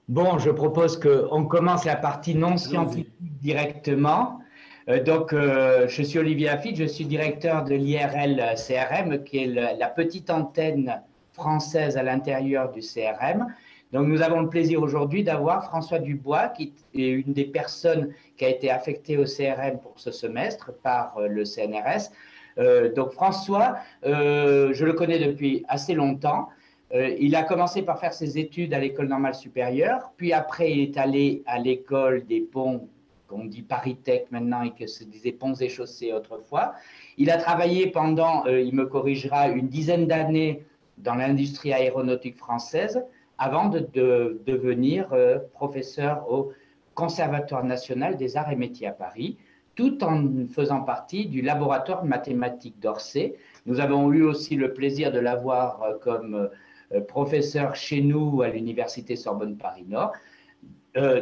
Bon, je propose qu'on commence la partie non scientifique directement. Je suis Olivier Lafitte, je suis directeur de l'IRL CRM, qui est la petite antenne française à l'intérieur du CRM. Donc, nous avons le plaisir aujourd'hui d'avoir François Dubois, qui est une des personnes qui a été affectée au CRM pour ce semestre par le CNRS. François, je le connais depuis assez longtemps. Il a commencé par faire ses études à l'école normale supérieure, puis après il est allé à l'école des ponts, qu'on dit Paris-Tech maintenant et que se disait ponts et chaussées autrefois. Il a travaillé pendant, il me corrigera, une dizaine d'années dans l'industrie aéronautique française avant de devenir professeur au Conservatoire national des arts et métiers à Paris, tout en faisant partie du laboratoire de mathématiques d'Orsay. Nous avons eu aussi le plaisir de l'avoir comme professeur chez nous à l'université Sorbonne Paris-Nord.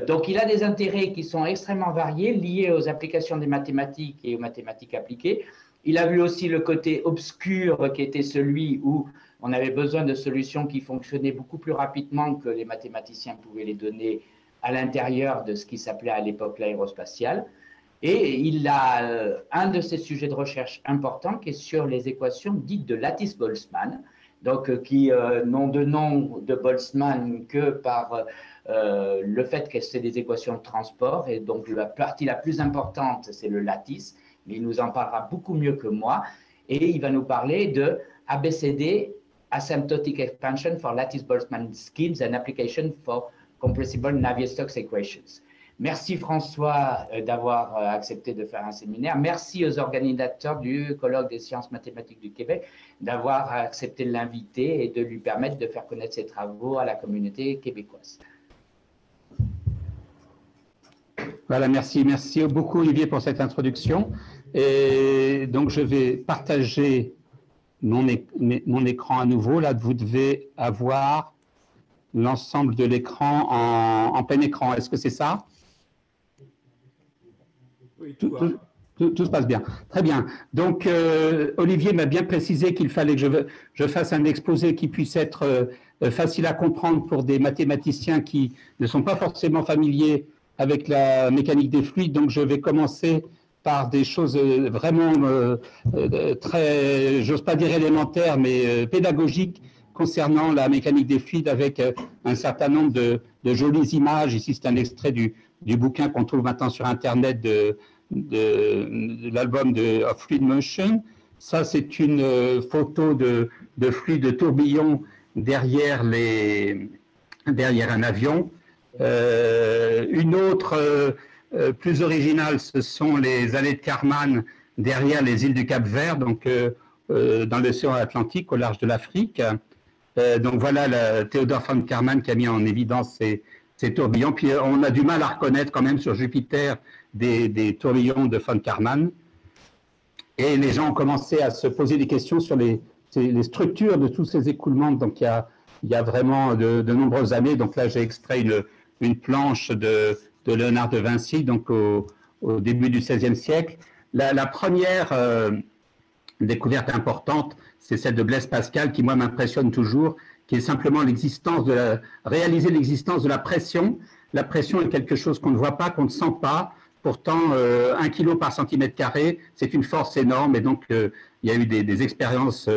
Donc, il a des intérêts qui sont extrêmement variés, liés aux applications des mathématiques et aux mathématiques appliquées. Il a vu aussi le côté obscur qui était celui où on avait besoin de solutions qui fonctionnaient beaucoup plus rapidement que les mathématiciens pouvaient les donner à l'intérieur de ce qui s'appelait à l'époque l'aérospatiale. Et il a un de ses sujets de recherche importants qui est sur les équations dites de Lattice-Boltzmann, donc qui n'ont de nom de Boltzmann que par le fait que c'est des équations de transport. Et donc la partie la plus importante, c'est le lattice, mais il nous en parlera beaucoup mieux que moi. Et il va nous parler de ABCD, Asymptotic Expansion for Lattice-Boltzmann Schemes and Application for Compressible Navier-Stokes Equations. Merci François d'avoir accepté de faire un séminaire. Merci aux organisateurs du colloque des sciences mathématiques du Québec d'avoir accepté de l'inviter et de lui permettre de faire connaître ses travaux à la communauté québécoise. Voilà, merci beaucoup Olivier pour cette introduction. Et donc je vais partager mon écran à nouveau. Là, vous devez avoir l'ensemble de l'écran en plein écran. Est-ce que c'est ça ? Oui, tout se passe bien. Très bien. Donc, Olivier m'a bien précisé qu'il fallait que je fasse un exposé qui puisse être facile à comprendre pour des mathématiciens qui ne sont pas forcément familiers avec la mécanique des fluides. Donc, je vais commencer par des choses vraiment très, j'ose pas dire élémentaires, mais pédagogiques concernant la mécanique des fluides avec un certain nombre de jolies images. Ici, c'est un extrait du bouquin qu'on trouve maintenant sur Internet de l'album de of Fluid Motion. Ça, c'est une photo de fluide de tourbillon derrière un avion. Une autre plus originale, ce sont les allées de Kármán derrière les îles du Cap-Vert, donc dans l'océan Atlantique, au large de l'Afrique. Donc voilà Théodore von Kármán qui a mis en évidence ces tourbillons. Puis on a du mal à reconnaître quand même sur Jupiter des tourbillons de von Kármán. Et les gens ont commencé à se poser des questions sur les structures de tous ces écoulements. Donc il y a vraiment de nombreuses années. Donc là, j'ai extrait une planche de Léonard de Vinci, donc au début du XVIe siècle. La première découverte importante, c'est celle de Blaise Pascal, qui moi m'impressionne toujours, qui est simplement réaliser l'existence de la pression. La pression est quelque chose qu'on ne voit pas, qu'on ne sent pas. Pourtant, 1 kg par centimètre carré, c'est une force énorme. Et donc, il y a eu des expériences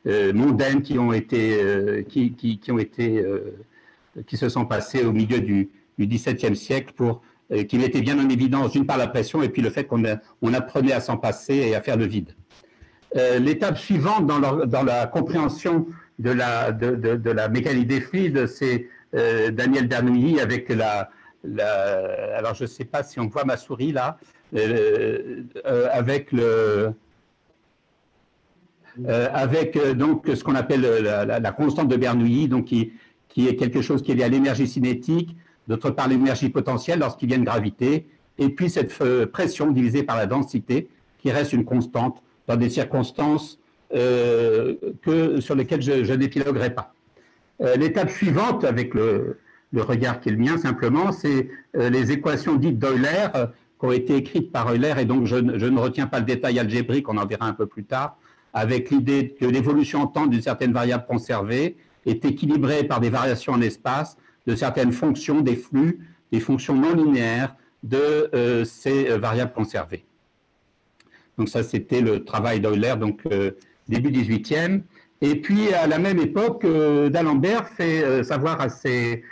mondaines qui se sont passées au milieu du XVIIe siècle qui mettaient bien en évidence, d'une part, la pression et puis le fait qu'on apprenait à s'en passer et à faire le vide. L'étape suivante dans la compréhension de la mécanique des fluides, c'est Daniel Bernoulli avec alors je ne sais pas si on voit ma souris là, avec donc ce qu'on appelle la constante de Bernoulli, donc qui est quelque chose qui est lié à l'énergie cinétique, d'autre part l'énergie potentielle lorsqu'il y a une gravité, et puis cette pression divisée par la densité qui reste une constante dans des circonstances sur lesquelles je n'épiloguerai pas. L'étape suivante, avec le regard qui est le mien simplement, c'est les équations dites d'Euler qui ont été écrites par Euler, et donc je ne retiens pas le détail algébrique, on en verra un peu plus tard, avec l'idée que l'évolution en temps d'une certaine variable conservée est équilibrée par des variations en espace de certaines fonctions des flux, des fonctions non linéaires de ces variables conservées. Donc ça, c'était le travail d'Euler, donc début 18e. Et puis, à la même époque, d'Alembert fait savoir à ses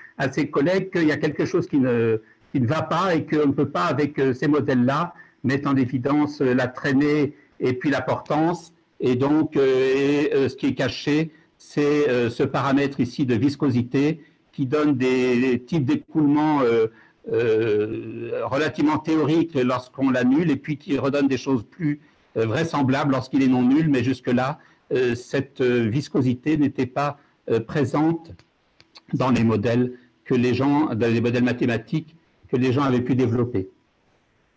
collègues qu'il y a quelque chose qui ne va pas et qu'on ne peut pas, avec ces modèles-là, mettre en évidence la traînée et puis la portance. Et donc, ce qui est caché, c'est ce paramètre ici de viscosité qui donne des types d'écoulement relativement théoriques lorsqu'on l'annule et puis qui redonne des choses plus vraisemblables lorsqu'il est non nul. Mais jusque-là, cette viscosité n'était pas présente dans les modèles dans les modèles mathématiques que les gens avaient pu développer.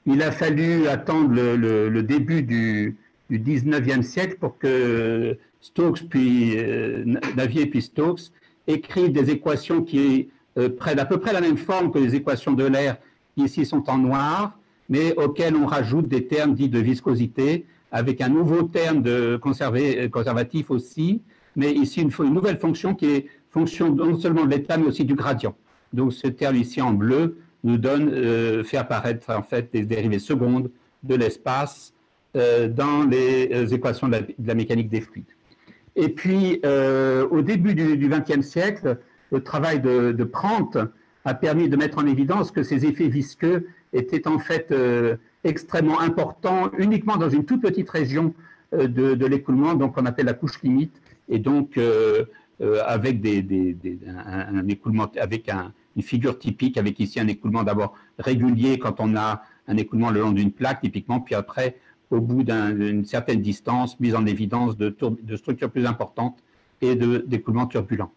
Il a fallu attendre le début du 19e siècle pour que Stokes, puis Navier puis Stokes écrivent des équations qui prennent à peu près la même forme que les équations d'Euler, qui ici sont en noir, mais auxquelles on rajoute des termes dits de viscosité, avec un nouveau terme de conservatif aussi, mais ici une nouvelle fonction qui est fonction non seulement de l'état, mais aussi du gradient. Donc ce terme ici en bleu nous fait apparaître en fait des dérivées secondes de l'espace dans les équations de la mécanique des fluides. Et puis, au début du XXe siècle, le travail de Prandtl a permis de mettre en évidence que ces effets visqueux étaient en fait extrêmement importants uniquement dans une toute petite région de l'écoulement, donc qu'on appelle la couche limite, et donc avec un écoulement, avec une figure typique, avec ici un écoulement d'abord régulier quand on a un écoulement le long d'une plaque typiquement, puis après, au bout d'une certaine distance, mise en évidence de structures plus importantes et d'écoulements turbulents.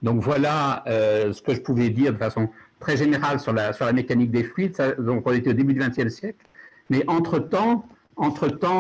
Donc voilà ce que je pouvais dire de façon très générale sur la mécanique des fluides. Donc on était au début du XXe siècle, mais entre-temps,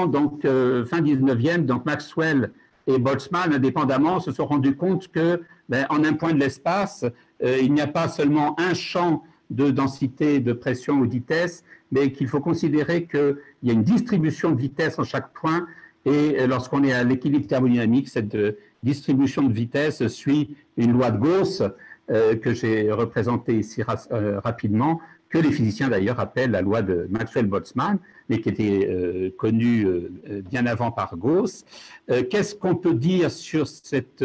donc fin 19e, donc Maxwell et Boltzmann, indépendamment, se sont rendus compte que, en un point de l'espace, il n'y a pas seulement un champ de densité, de pression ou de vitesse, mais qu'il faut considérer qu'il y a une distribution de vitesse en chaque point, et lorsqu'on est à l'équilibre thermodynamique, cette distribution de vitesse suit une loi de Gauss que j'ai représentée ici rapidement, que les physiciens d'ailleurs appellent la loi de Maxwell-Boltzmann, mais qui était connue bien avant par Gauss. Qu'est-ce qu'on peut dire sur cette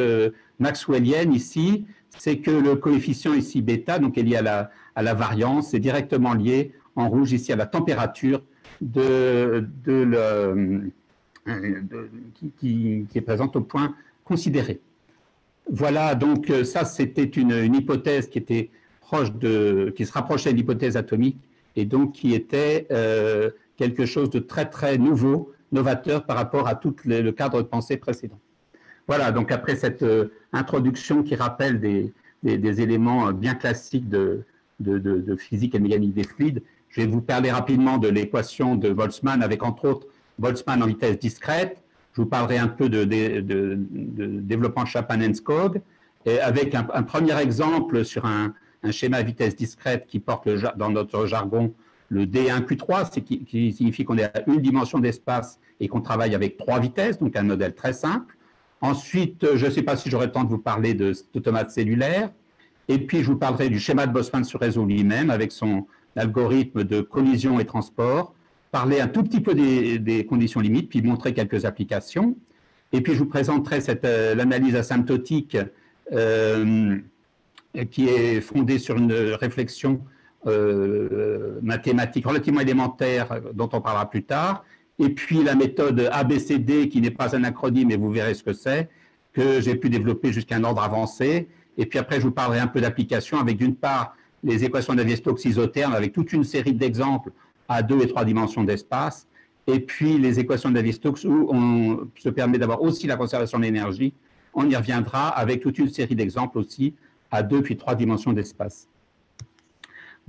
maxwellienne ici? C'est que le coefficient ici bêta, donc est lié à la variance, est directement lié en rouge ici à la température qui est présente au point considéré. Voilà, donc ça c'était une hypothèse qui était qui se rapprochait de l'hypothèse atomique et donc qui était quelque chose de très très nouveau, novateur par rapport à tout le cadre de pensée précédent. Voilà, donc après cette introduction qui rappelle des éléments bien classiques de physique et de mécanique des fluides, je vais vous parler rapidement de l'équation de Boltzmann avec entre autres Boltzmann en vitesse discrète. Je vous parlerai un peu de développement Chapman-Enskog avec un premier exemple sur un schéma à vitesse discrète qui porte dans notre jargon le D1Q3, qui signifie qu'on est à une dimension d'espace et qu'on travaille avec 3 vitesses, donc un modèle très simple. Ensuite, je ne sais pas si j'aurai le temps de vous parler d'automates cellulaires. Et puis, je vous parlerai du schéma de Boltzmann sur réseau lui-même avec son algorithme de collision et transport, parler un tout petit peu des conditions limites, puis montrer quelques applications. Et puis, je vous présenterai l'analyse asymptotique qui est fondée sur une réflexion mathématique relativement élémentaire dont on parlera plus tard. Et puis, la méthode ABCD, qui n'est pas un acronyme, mais vous verrez ce que c'est, que j'ai pu développer jusqu'à un ordre avancé. Et puis après, je vous parlerai un peu d'applications avec d'une part les équations de Navier-Stokes isothermes avec toute une série d'exemples à 2 et 3 dimensions d'espace. Et puis les équations de Navier-Stokes où on se permet d'avoir aussi la conservation de l'énergie. On y reviendra avec toute une série d'exemples aussi à 2 puis 3 dimensions d'espace.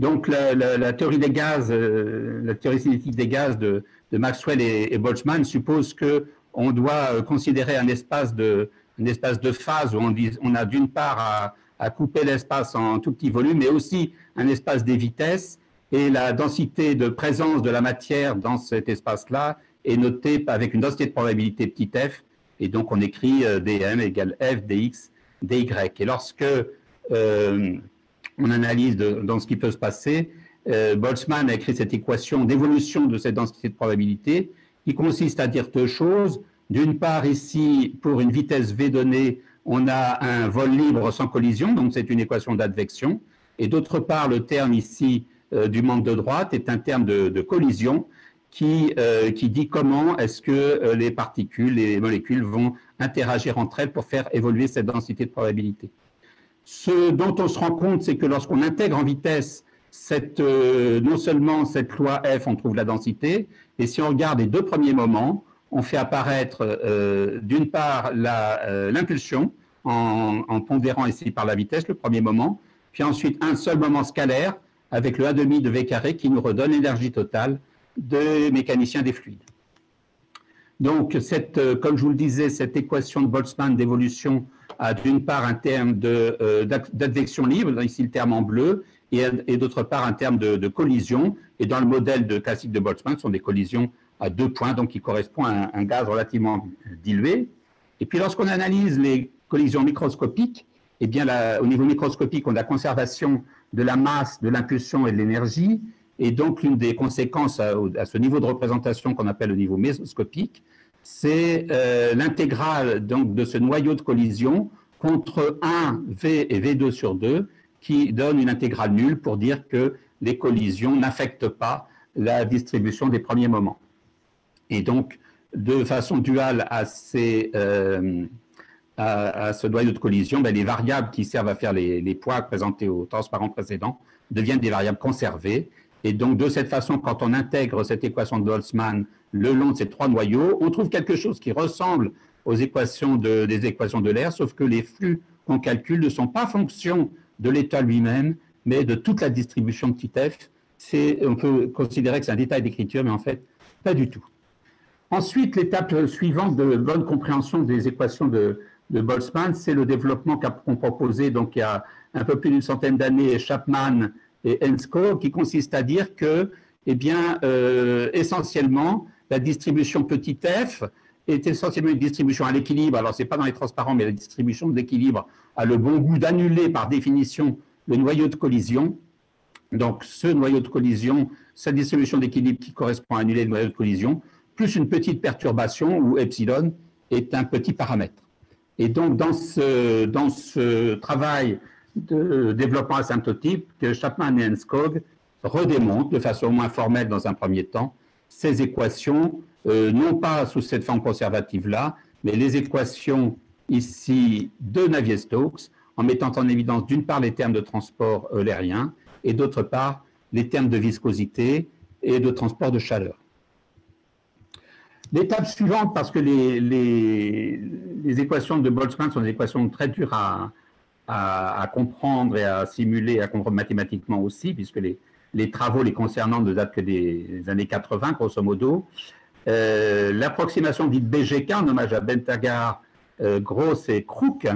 Donc la théorie des gaz, la théorie cinétique des gaz de Maxwell et Boltzmann suppose qu'on doit considérer un espace de phase où on a d'une part à couper l'espace en tout petits volumes, mais aussi un espace des vitesses, et la densité de présence de la matière dans cet espace-là est notée avec une densité de probabilité petit f, et donc on écrit dm égale f dx dy. Et lorsque on analyse dans ce qui peut se passer, Boltzmann a écrit cette équation d'évolution de cette densité de probabilité qui consiste à dire deux choses. D'une part, ici, pour une vitesse v donnée, on a un vol libre sans collision, donc c'est une équation d'advection. Et d'autre part, le terme ici du manque de droite est un terme de collision qui dit comment est-ce que les particules, les molécules vont interagir entre elles pour faire évoluer cette densité de probabilité. Ce dont on se rend compte, c'est que lorsqu'on intègre en vitesse non seulement cette loi F, on trouve la densité, et si on regarde les deux premiers moments, on fait apparaître d'une part l'impulsion en pondérant ici par la vitesse le premier moment, puis ensuite un seul moment scalaire avec le A' de V carré qui nous redonne l'énergie totale des mécaniciens des fluides. Donc, comme je vous le disais, cette équation de Boltzmann d'évolution a d'une part un terme d'advection libre, ici le terme en bleu, et d'autre part un terme de collision. Et dans le modèle classique de Boltzmann, ce sont des collisions à 2 points, donc qui correspond à un gaz relativement dilué. Et puis lorsqu'on analyse les collisions microscopiques, eh bien au niveau microscopique, on a la conservation de la masse, de l'impulsion et de l'énergie. Et donc l'une des conséquences à ce niveau de représentation qu'on appelle le niveau mésoscopique, c'est l'intégrale de ce noyau de collision contre 1 V et V2 sur 2, qui donne une intégrale nulle pour dire que les collisions n'affectent pas la distribution des premiers moments. Et donc, de façon duale à ce noyau de collision, les variables qui servent à faire les poids présentés au transparent précédent deviennent des variables conservées. Et donc, de cette façon, quand on intègre cette équation de Boltzmann le long de ces 3 noyaux, on trouve quelque chose qui ressemble aux équations des équations de l'air, sauf que les flux qu'on calcule ne sont pas fonction de l'état lui-même, mais de toute la distribution de petit f. On peut considérer que c'est un détail d'écriture, mais en fait, pas du tout. Ensuite, l'étape suivante de bonne compréhension des équations de Boltzmann, c'est le développement qu'ont proposé donc, il y a un peu plus d'une centaine d'années Chapman et Henskog, qui consiste à dire que, eh bien, essentiellement, la distribution petit f est essentiellement une distribution à l'équilibre. Alors, ce n'est pas dans les transparents, mais la distribution de l'équilibre a le bon goût d'annuler par définition le noyau de collision. Donc, ce noyau de collision, cette distribution d'équilibre qui correspond à annuler le noyau de collision, plus une petite perturbation où epsilon est un petit paramètre. Et donc, dans ce travail de développement asymptotique, que Chapman et Henskog redémontrent de façon au moins formelle dans un premier temps ces équations, non pas sous cette forme conservative-là, mais les équations ici de Navier-Stokes, en mettant en évidence d'une part les termes de transport eulérien et d'autre part les termes de viscosité et de transport de chaleur. L'étape suivante, parce que les équations de Boltzmann sont des équations très dures à comprendre et à simuler, et à comprendre mathématiquement aussi, puisque les travaux les concernant ne datent que des années 80, grosso modo. L'approximation dite BGK, en hommage à Bentagar, Gross et Crook,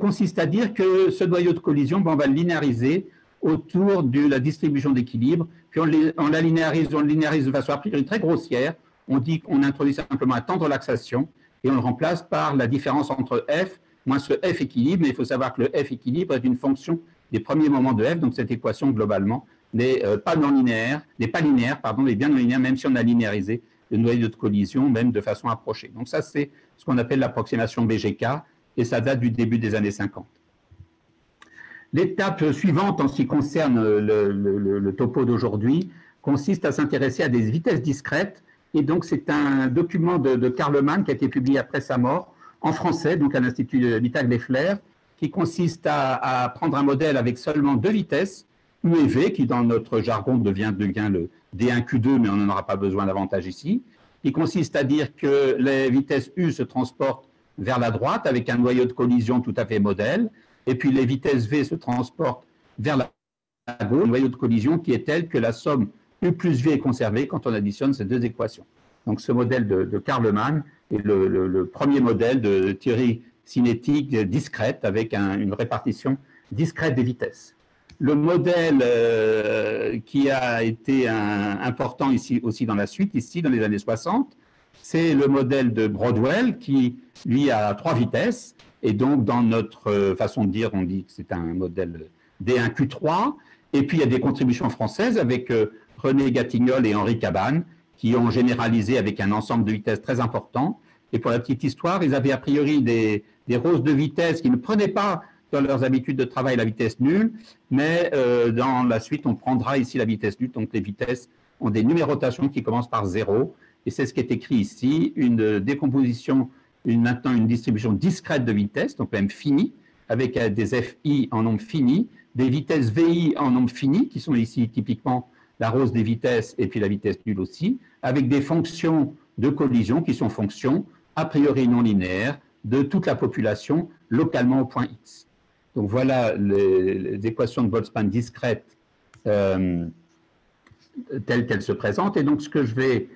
consiste à dire que ce noyau de collision, on va le linéariser autour de la distribution d'équilibre, puis on la linéarise de façon a priori très grossière. On dit qu'on introduit simplement un temps de relaxation et on le remplace par la différence entre f moins ce f équilibre. Mais il faut savoir que le f équilibre est une fonction des premiers moments de f, donc cette équation globalement n'est pas linéaire, mais bien non linéaire, même si on a linéarisé le noyau de collision, même de façon approchée. Donc ça, c'est ce qu'on appelle l'approximation BGK, et ça date du début des années 50. L'étape suivante, en ce qui concerne le topo d'aujourd'hui, consiste à s'intéresser à des vitesses discrètes. Et donc, c'est un document de Karleman qui a été publié après sa mort, en français, donc à l'Institut Mittag-Leffler, qui consiste à prendre un modèle avec seulement 2 vitesses, U et V, qui dans notre jargon devient le D1Q2, mais on n'en aura pas besoin davantage ici, qui consiste à dire que les vitesses U se transportent vers la droite avec un noyau de collision tout à fait modèle, et puis les vitesses V se transportent vers la gauche, un noyau de collision qui est tel que la somme U plus V est conservée quand on additionne ces 2 équations. Donc ce modèle de Karleman est le premier modèle de théorie cinétique discrète avec une répartition discrète des vitesses. Le modèle qui a été important ici aussi dans la suite, ici dans les années 60, c'est le modèle de Broadwell qui, lui, a 3 vitesses Et donc, dans notre façon de dire, on dit que c'est un modèle D1Q3. Et puis, il y a des contributions françaises avec René Gatignol et Henri Cabane, qui ont généralisé avec un ensemble de vitesses très important. Et pour la petite histoire, ils avaient a priori des roses de vitesse qui ne prenaient pas dans leurs habitudes de travail la vitesse nulle, mais dans la suite, on prendra ici la vitesse nulle. Donc, les vitesses ont des numérotations qui commencent par 0. Et c'est ce qui est écrit ici, une décomposition, maintenant une distribution discrète de vitesse, donc même finie, avec des FI en nombre fini, des vitesses VI en nombre fini, qui sont ici typiquement la rose des vitesses et puis la vitesse nulle aussi, avec des fonctions de collision qui sont fonctions a priori non linéaires de toute la population localement au point X. Donc voilà les équations de Boltzmann discrètes telles qu'elles se présentent. Et donc ce que je vais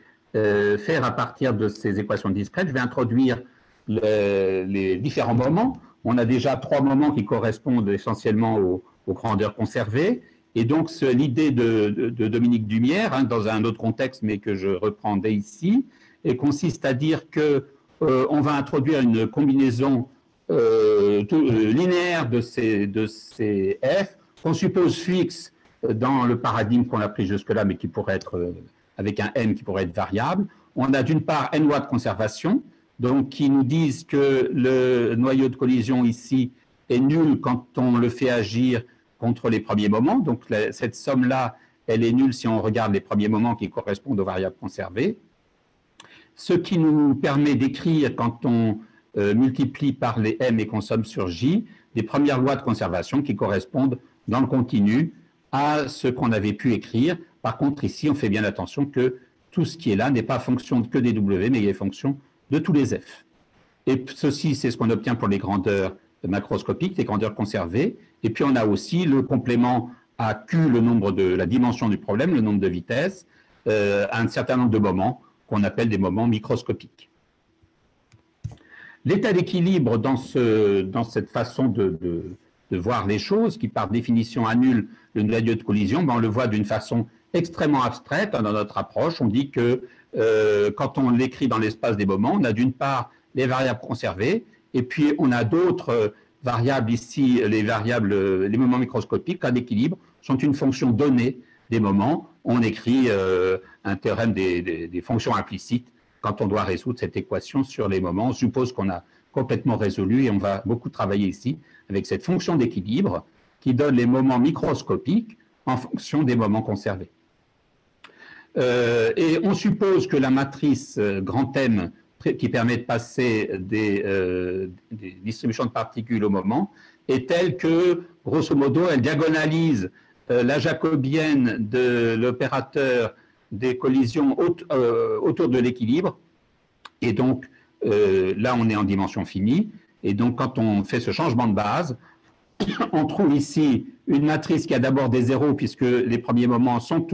faire à partir de ces équations discrètes, je vais introduire les différents moments. On a déjà 3 moments qui correspondent essentiellement aux grandeurs conservées. Et donc, l'idée de Dominique Dumière, hein, dans un autre contexte, mais que je reprendrai ici, et consiste à dire qu'on va introduire une combinaison linéaire de ces f, qu'on suppose fixe dans le paradigme qu'on a pris jusque-là, mais qui pourrait être, avec un n qui pourrait être variable. On a d'une part n lois de conservation, donc qui nous disent que le noyau de collision ici est nul quand on le fait agir contre les premiers moments. Donc, cette somme-là, elle est nulle si on regarde les premiers moments qui correspondent aux variables conservées. Ce qui nous permet d'écrire, quand on multiplie par les m et qu'on somme sur j, des premières lois de conservation qui correspondent dans le continu à ce qu'on avait pu écrire. Par contre, ici, on fait bien attention que tout ce qui est là n'est pas fonction que des w, mais il est fonction de tous les f. Et ceci, c'est ce qu'on obtient pour les grandeurs macroscopiques, les grandeurs conservées. Et puis, on a aussi le complément à Q, le nombre de la dimension du problème, le nombre de vitesses, un certain nombre de moments qu'on appelle des moments microscopiques. L'état d'équilibre dans cette façon de voir les choses, qui par définition annule le noyau de collision, ben on le voit d'une façon extrêmement abstraite dans notre approche. On dit que quand on l'écrit dans l'espace des moments, on a d'une part les variables conservées, et puis on a d'autres variables ici, les moments microscopiques, cas d'équilibre, sont une fonction donnée des moments. On écrit un théorème des fonctions implicites quand on doit résoudre cette équation sur les moments. On suppose qu'on a complètement résolu et on va beaucoup travailler ici avec cette fonction d'équilibre qui donne les moments microscopiques en fonction des moments conservés. Et on suppose que la matrice grand M qui permet de passer des distributions de particules au moment est telle que, grosso modo, elle diagonalise la jacobienne de l'opérateur des collisions autour de l'équilibre. Et donc, là, on est en dimension finie. Et donc, quand on fait ce changement de base, on trouve ici une matrice qui a d'abord des zéros, puisque les premiers moments sont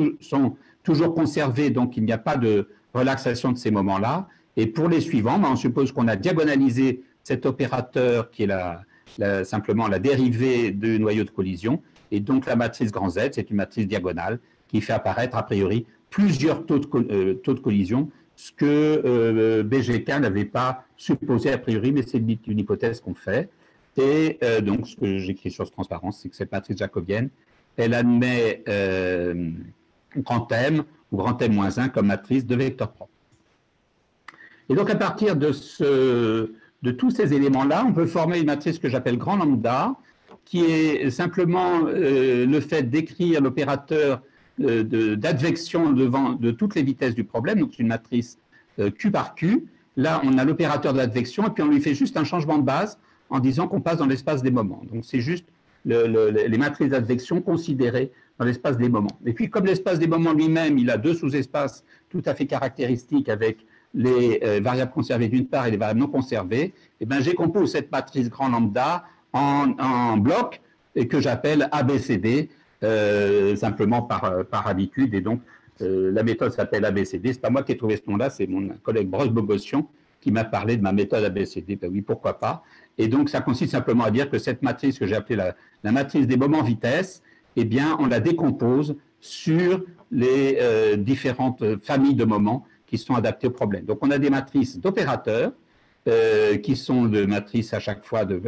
toujours conservés, donc il n'y a pas de relaxation de ces moments-là. Et pour les suivants, on suppose qu'on a diagonalisé cet opérateur qui est simplement la dérivée du noyau de collision. Et donc, la matrice grand Z, c'est une matrice diagonale qui fait apparaître, a priori, plusieurs taux de collision, ce que BGK n'avait pas supposé a priori, mais c'est une hypothèse qu'on fait. Et donc, ce que j'écris sur ce transparence, c'est que cette matrice jacobienne, elle admet grand M ou grand M-1 comme matrice de vecteurs propres. Et donc, à partir de tous ces éléments-là, on peut former une matrice que j'appelle grand lambda, qui est simplement le fait d'écrire l'opérateur d'advection de toutes les vitesses du problème, donc c'est une matrice Q par Q. Là, on a l'opérateur d'advection, et puis on lui fait juste un changement de base en disant qu'on passe dans l'espace des moments. Donc, c'est juste les matrices d'advection considérées dans l'espace des moments. Et puis, comme l'espace des moments lui-même, il a 2 sous-espaces tout à fait caractéristiques avec les variables conservées d'une part et les variables non conservées, et ben, j'ai composé cette matrice grand lambda en bloc et que j'appelle ABCD, simplement par habitude. Et donc, la méthode s'appelle ABCD. Ce n'est pas moi qui ai trouvé ce nom-là, c'est mon collègue Brosse Bogossian qui m'a parlé de ma méthode ABCD. Ben oui, pourquoi pas. Et donc, ça consiste simplement à dire que cette matrice que j'ai appelée la matrice des moments vitesse, eh bien, on la décompose sur les différentes familles de moments qui sont adaptés au problème. Donc, on a des matrices d'opérateurs qui sont de matrices à chaque fois de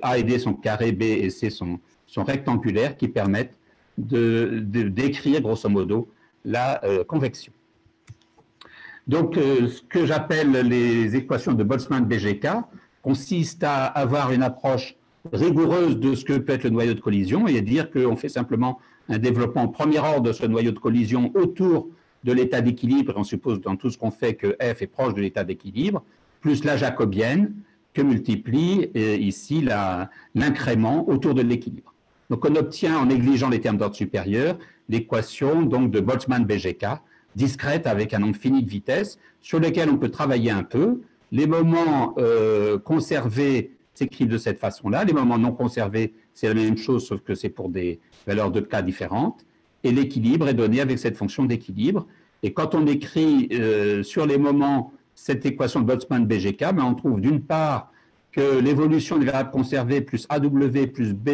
A et D sont carrés, B et C sont rectangulaires, qui permettent de décrire grosso modo la convection. Donc, ce que j'appelle les équations de Boltzmann-BGK consiste à avoir une approche rigoureuse de ce que peut être le noyau de collision et à dire qu'on fait simplement un développement en premier ordre de ce noyau de collision autour de l'état d'équilibre. On suppose dans tout ce qu'on fait que F est proche de l'état d'équilibre, plus la jacobienne que multiplie ici l'incrément autour de l'équilibre. Donc, on obtient, en négligeant les termes d'ordre supérieur, l'équation donc de Boltzmann-BGK, discrète avec un nombre fini de vitesses, sur lesquelles on peut travailler un peu. Les moments conservés s'écrivent de cette façon-là. Les moments non conservés, c'est la même chose, sauf que c'est pour des valeurs de k différentes. Et l'équilibre est donné avec cette fonction d'équilibre. Et quand on écrit sur les moments cette équation de Boltzmann-BGK, on trouve d'une part que l'évolution des variables conservées plus AW plus B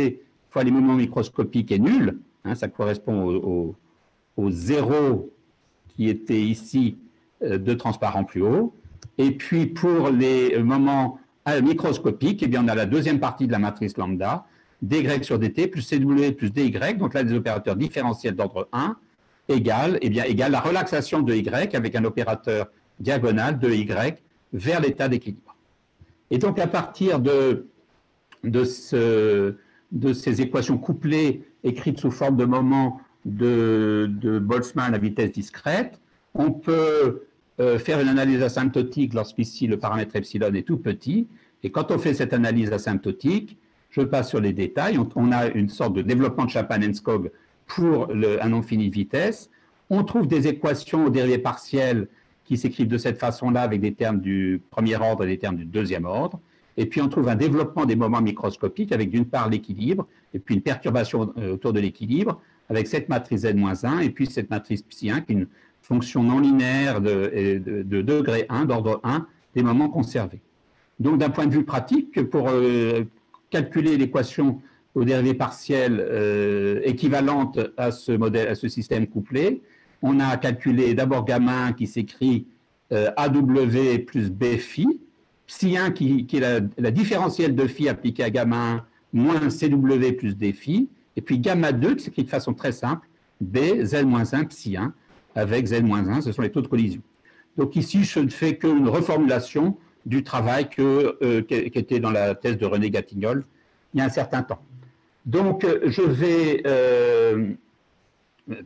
fois les moments microscopiques est nulle. Hein, ça correspond au zéro qui était ici 2 transparents plus haut. Et puis pour les moments microscopiques, eh bien, on a la deuxième partie de la matrice lambda, dy sur dt plus cw plus dy, donc là des opérateurs différentiels d'ordre 1, égale la relaxation de y avec un opérateur diagonal de y vers l'état d'équilibre. Et donc à partir de ces équations couplées écrites sous forme de moments de Boltzmann à vitesse discrète, on peut faire une analyse asymptotique lorsqu'ici le paramètre epsilon est tout petit. Et quand on fait cette analyse asymptotique, je passe sur les détails, on a une sorte de développement de Chapman-Enskog pour un nombre fini de vitesse. On trouve des équations aux dérivées partielles qui s'écrivent de cette façon-là avec des termes du premier ordre et des termes du deuxième ordre. Et puis on trouve un développement des moments microscopiques avec d'une part l'équilibre et puis une perturbation autour de l'équilibre avec cette matrice Z-1 et puis cette matrice psi1 qui est une fonction non linéaire de degré 1, d'ordre 1, des moments conservés. Donc d'un point de vue pratique, pour calculer l'équation aux dérivées partielles équivalente à ce modèle, à ce système couplé, on a calculé d'abord gamma 1 qui s'écrit AW plus B phi, psi1 qui est la différentielle de phi appliquée à gamma 1 moins CW plus D phi, et puis gamma 2 qui s'écrit de façon très simple, B Z-1 psi1 avec Z-1, ce sont les taux de collision. Donc ici, je ne fais qu'une reformulation du travail qui était dans la thèse de René Gatignol il y a un certain temps. Donc je vais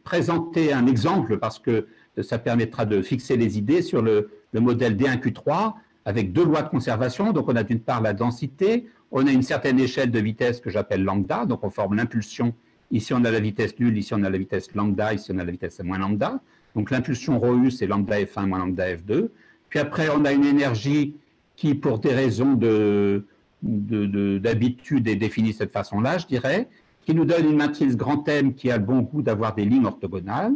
présenter un exemple parce que ça permettra de fixer les idées sur le modèle D1Q3 avec deux lois de conservation. Donc on a d'une part la densité, on a une certaine échelle de vitesse que j'appelle lambda, donc on forme l'impulsion. Ici on a la vitesse nulle, ici on a la vitesse lambda, ici on a la vitesse moins lambda. Donc l'impulsion ρu c'est lambda F1 moins lambda F2. Puis après on a une énergie qui pour des raisons d'habitude est définie de cette façon-là, je dirais, qui nous donne une matrice grand M qui a le bon goût d'avoir des lignes orthogonales.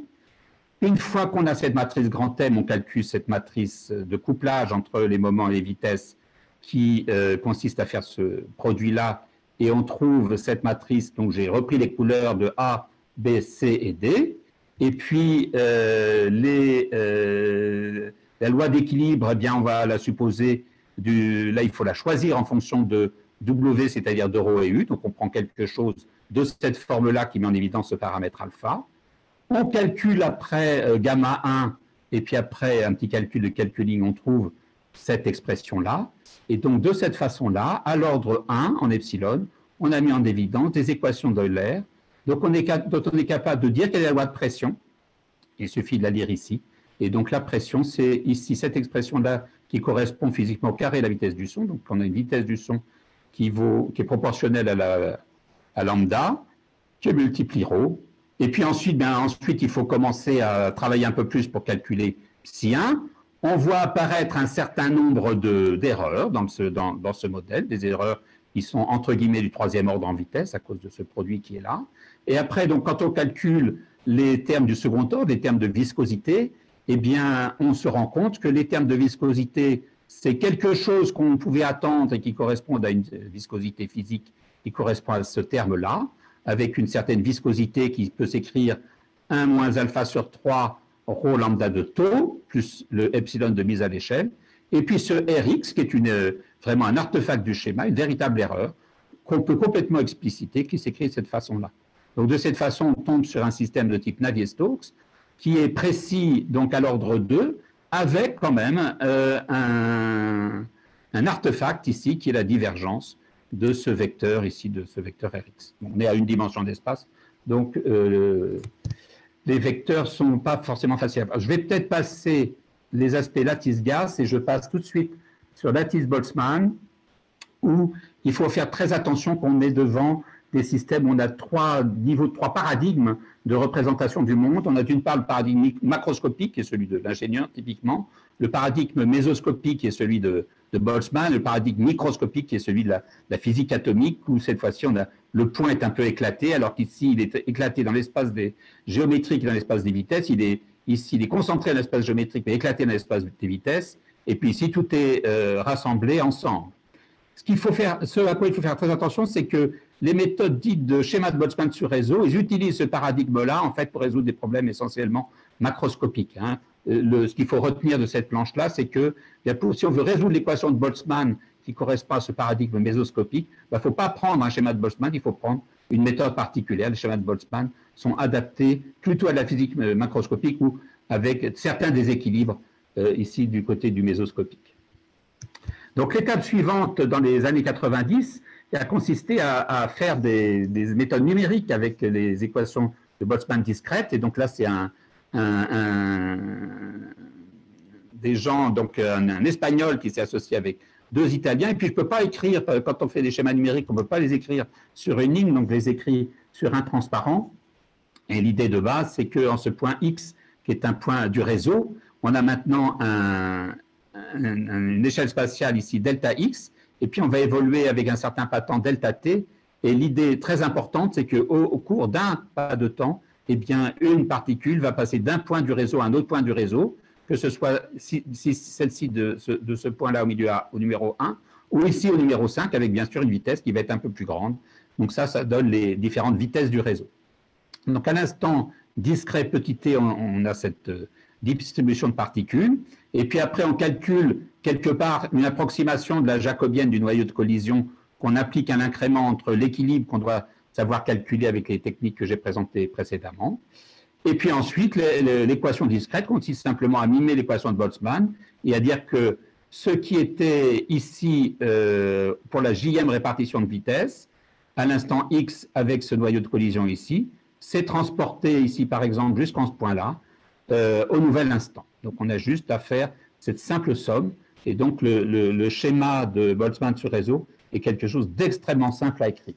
Une fois qu'on a cette matrice grand M, on calcule cette matrice de couplage entre les moments et les vitesses qui consiste à faire ce produit-là, et on trouve cette matrice, donc j'ai repris les couleurs de A, B, C et D, et puis la loi d'équilibre, eh bien on va la supposer, là il faut la choisir en fonction de W, c'est-à-dire de ρ et U, donc on prend quelque chose de cette forme-là qui met en évidence ce paramètre alpha. On calcule après gamma 1, et puis après un petit calcul de quelques on trouve cette expression-là. Et donc de cette façon-là, à l'ordre 1, en epsilon, on a mis en évidence des équations d'Euler, dont on est capable de dire quelle est la loi de pression. Il suffit de la lire ici. Et donc la pression, c'est ici cette expression-là qui correspond physiquement au carré de la vitesse du son. Donc on a une vitesse du son qui est proportionnelle à lambda, qui multiplie ρ. Et puis ensuite, il faut commencer à travailler un peu plus pour calculer psi1. On voit apparaître un certain nombre d'erreurs dans ce modèle, des erreurs qui sont entre guillemets du troisième ordre en vitesse à cause de ce produit qui est là. Et après, donc, quand on calcule les termes du second ordre, les termes de viscosité, eh bien, on se rend compte que les termes de viscosité, c'est quelque chose qu'on pouvait attendre et qui correspond à une viscosité physique qui correspond à ce terme-là, avec une certaine viscosité qui peut s'écrire 1 moins alpha sur 3 ρ lambda de taux, plus le epsilon de mise à l'échelle. Et puis ce Rx, qui est vraiment un artefact du schéma, une véritable erreur, qu'on peut complètement expliciter, qui s'écrit de cette façon-là. Donc de cette façon, on tombe sur un système de type Navier-Stokes, qui est précis donc à l'ordre 2, avec quand même un artefact ici, qui est la divergence de ce vecteur ici, de ce vecteur Rx. On est à une dimension d'espace, donc les vecteurs ne sont pas forcément faciles. Je vais peut-être passer les aspects lattice-gaz et je passe tout de suite sur lattice-Boltzmann, où il faut faire très attention qu'on est devant des systèmes où on a trois paradigmes de représentation du monde. On a d'une part le paradigme macroscopique, qui est celui de l'ingénieur typiquement, le paradigme mésoscopique, qui est celui de Boltzmann, le paradigme microscopique, qui est celui de la physique atomique, où cette fois-ci le point est un peu éclaté, alors qu'ici il est éclaté dans l'espace géométrique et dans l'espace des vitesses. Ici, il est concentré dans l'espace géométrique, mais éclaté dans l'espace des vitesses. Et puis ici, tout est rassemblé ensemble. Ce à quoi il faut faire très attention, c'est que les méthodes dites de schéma de Boltzmann sur réseau, ils utilisent ce paradigme-là, en fait, pour résoudre des problèmes essentiellement macroscopiques. Hein. Ce qu'il faut retenir de cette planche-là, c'est que si on veut résoudre l'équation de Boltzmann qui correspond à ce paradigme mésoscopique, il ne faut pas prendre un schéma de Boltzmann, il faut prendre une méthode particulière. Les schémas de Boltzmann sont adaptés plutôt à la physique macroscopique ou avec certains déséquilibres ici du côté du mésoscopique. Donc l'étape suivante dans les années 90 a consisté à faire des méthodes numériques avec les équations de Boltzmann discrètes. Et donc là, c'est des gens, donc un Espagnol qui s'est associé avec 2 Italiens. Et puis je ne peux pas écrire, quand on fait des schémas numériques, on ne peut pas les écrire sur une ligne, donc je les écris sur un transparent. Et l'idée de base, c'est qu'en ce point X, qui est un point du réseau, on a maintenant une échelle spatiale ici, delta X, et puis on va évoluer avec un certain patent delta T. Et l'idée très importante, c'est qu'au cours d'un pas de temps, eh bien, une particule va passer d'un point du réseau à un autre point du réseau, que ce soit celle-ci de ce point-là au milieu au numéro 1, ou ici au numéro 5, avec bien sûr une vitesse qui va être un peu plus grande. Donc ça donne les différentes vitesses du réseau. Donc à l'instant discret petit t, on a cette distribution de particules. Et puis après, on calcule quelque part une approximation de la jacobienne du noyau de collision qu'on applique à l'incrément entre l'équilibre qu'on doit savoir calculer avec les techniques que j'ai présentées précédemment. Et puis ensuite, l'équation discrète consiste simplement à mimer l'équation de Boltzmann et à dire que ce qui était ici pour la jème répartition de vitesse, à l'instant x avec ce noyau de collision ici, c'est transporté ici par exemple jusqu'en ce point-là au nouvel instant. Donc on a juste à faire cette simple somme et donc le schéma de Boltzmann sur réseau est quelque chose d'extrêmement simple à écrire.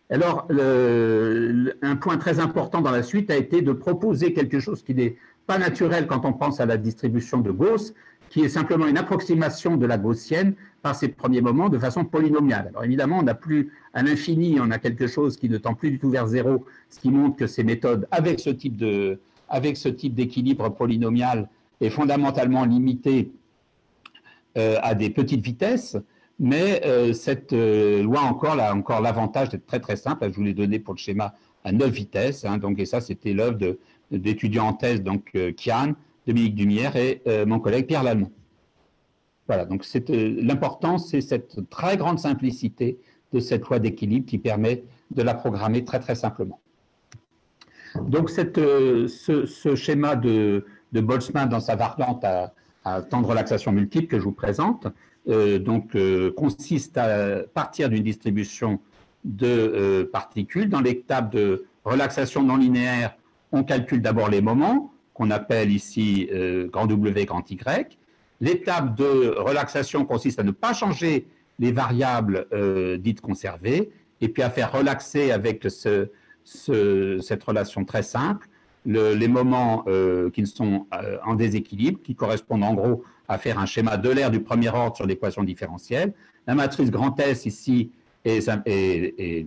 Alors, un point très important dans la suite a été de proposer quelque chose qui n'est pas naturel quand on pense à la distribution de Gauss, qui est simplement une approximation de la gaussienne par ses premiers moments de façon polynomiale. Alors évidemment, on n'a plus à l'infini, on a quelque chose qui ne tend plus du tout vers zéro, ce qui montre que ces méthodes, avec ce type d'équilibre polynomial, est fondamentalement limitée à des petites vitesses. Mais cette loi a encore l'avantage d'être très très simple. Je vous l'ai donné pour le schéma à 9 vitesses. Hein, donc, et ça, c'était l'œuvre d'étudiants en thèse, donc Kian, Dominique Dumière et mon collègue Pierre Lallemand. Voilà, donc l'important, c'est cette très grande simplicité de cette loi d'équilibre qui permet de la programmer très très simplement. Donc ce schéma de Boltzmann dans sa variante à temps de relaxation multiple que je vous présente, consiste à partir d'une distribution de particules. Dans l'étape de relaxation non linéaire, on calcule d'abord les moments, qu'on appelle ici grand W, grand Y. L'étape de relaxation consiste à ne pas changer les variables dites conservées, et puis à faire relaxer avec cette relation très simple les moments qui sont en déséquilibre, qui correspondent en gros à faire un schéma de l'air du premier ordre sur l'équation différentielle. La matrice grand S ici est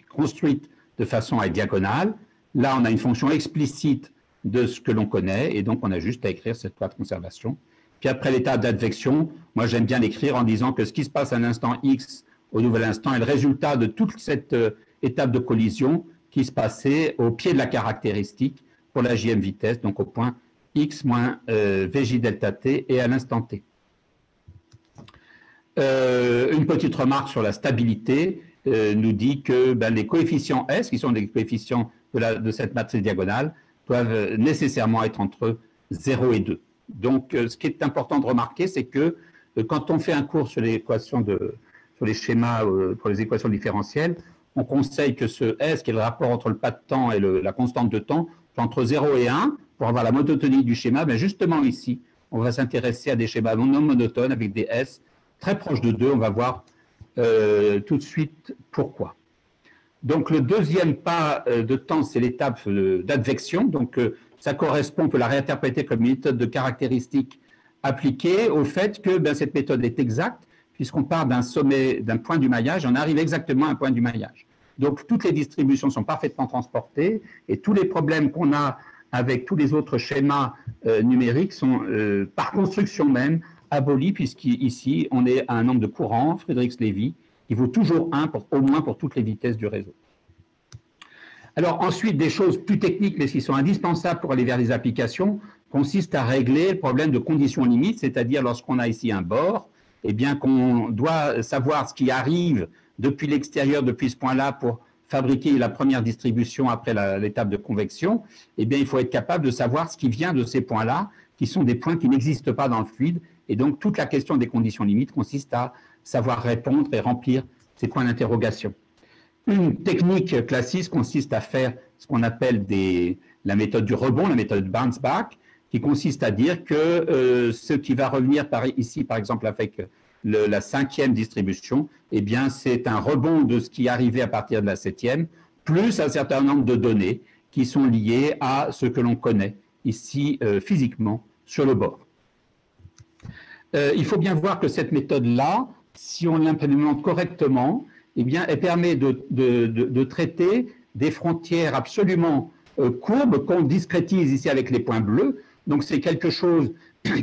construite de façon à être diagonale. Là, on a une fonction explicite de ce que l'on connaît, et donc on a juste à écrire cette loi de conservation. Puis après l'étape d'advection, moi j'aime bien l'écrire en disant que ce qui se passe à l'instant X au nouvel instant est le résultat de toute cette étape de collision qui se passait au pied de la caractéristique pour la jème vitesse, donc au point X moins Vj delta t et à l'instant t. Une petite remarque sur la stabilité nous dit que les coefficients S, qui sont des coefficients de cette matrice diagonale, doivent nécessairement être entre 0 et 2. Donc, ce qui est important de remarquer, c'est que quand on fait un cours sur les schémas pour les équations différentielles, on conseille que ce S, qui est le rapport entre le pas de temps et la constante de temps, soit entre 0 et 1 pour avoir la monotonie du schéma. Mais justement ici, on va s'intéresser à des schémas non monotones avec des S très proches de 2. On va voir tout de suite pourquoi. Donc, le deuxième pas de temps, c'est l'étape d'advection. Donc, ça correspond, on peut la réinterpréter comme une méthode de caractéristiques appliquée au fait que cette méthode est exacte, puisqu'on part d'un sommet, d'un point du maillage, on arrive exactement à un point du maillage. Donc, toutes les distributions sont parfaitement transportées et tous les problèmes qu'on a avec tous les autres schémas numériques sont, par construction même, abolis, puisqu'ici, on est à un nombre de courants, Friedrich-Lévy, qui vaut toujours 1 au moins pour toutes les vitesses du réseau. Alors ensuite, des choses plus techniques, mais qui sont indispensables pour aller vers les applications, consistent à régler le problème de conditions limites, c'est-à-dire lorsqu'on a ici un bord, eh bien qu'on doit savoir ce qui arrive depuis l'extérieur, depuis ce point-là, pour fabriquer la première distribution après l'étape de convection, eh bien il faut être capable de savoir ce qui vient de ces points-là, qui sont des points qui n'existent pas dans le fluide, et donc toute la question des conditions limites consiste à savoir répondre et remplir ces points d'interrogation. Une technique classique consiste à faire ce qu'on appelle la méthode du rebond, la méthode bounce-back, qui consiste à dire que ce qui va revenir ici, par exemple, avec la 5e distribution, eh bien, c'est un rebond de ce qui arrivait à partir de la 7e, plus un certain nombre de données qui sont liées à ce que l'on connaît ici physiquement sur le bord. Il faut bien voir que cette méthode-là, si on l'implémente correctement, eh bien, elle permet de traiter des frontières absolument courbes qu'on discrétise ici avec les points bleus. Donc, c'est quelque chose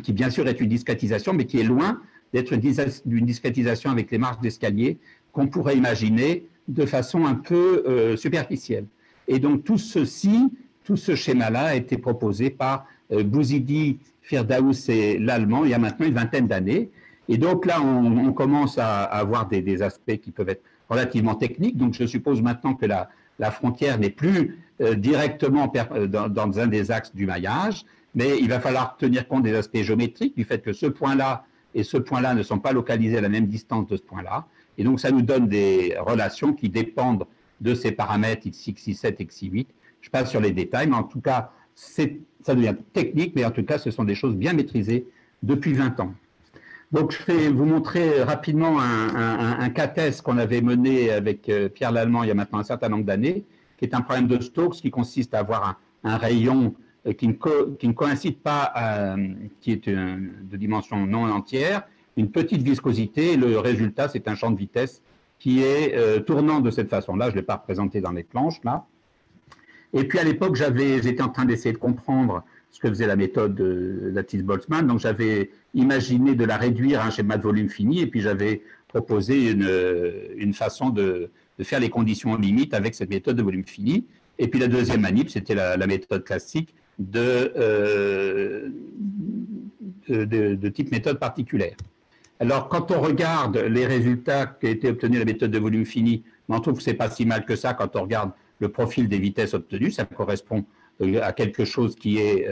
qui, bien sûr, est une discrétisation, mais qui est loin d'être une discrétisation avec les marches d'escalier qu'on pourrait imaginer de façon un peu superficielle. Et donc, tout ce schéma-là a été proposé par Bouzidi, Firdaus et l'Allemand il y a maintenant une vingtaine d'années. Et donc là, on commence à avoir des aspects qui peuvent être relativement techniques. Donc je suppose maintenant que la frontière n'est plus directement dans un des axes du maillage, mais il va falloir tenir compte des aspects géométriques, du fait que ce point-là et ce point-là ne sont pas localisés à la même distance de ce point-là. Et donc ça nous donne des relations qui dépendent de ces paramètres x6, x7, x8. Je passe sur les détails, mais en tout cas, ça devient technique, mais en tout cas, ce sont des choses bien maîtrisées depuis 20 ans. Donc, je vais vous montrer rapidement un cas test qu'on avait mené avec Pierre Lallemand il y a maintenant un certain nombre d'années, qui est un problème de Stokes qui consiste à avoir un rayon qui ne coïncide pas, qui est de dimension non entière, une petite viscosité, et le résultat, c'est un champ de vitesse qui est tournant de cette façon-là. Je ne l'ai pas représenté dans les planches, là. Et puis, à l'époque, j'étais en train d'essayer de comprendre ce que faisait la méthode de Lattice-Boltzmann. Donc, j'avais imaginé de la réduire à un schéma de volume fini, et puis j'avais proposé une façon de faire les conditions limites avec cette méthode de volume fini. Et puis, la deuxième manip, c'était la méthode classique de type méthode particulière. Alors, quand on regarde les résultats qui ont été obtenus de la méthode de volume fini, on trouve que ce n'est pas si mal que ça quand on regarde le profil des vitesses obtenues. Ça correspond à quelque chose qui est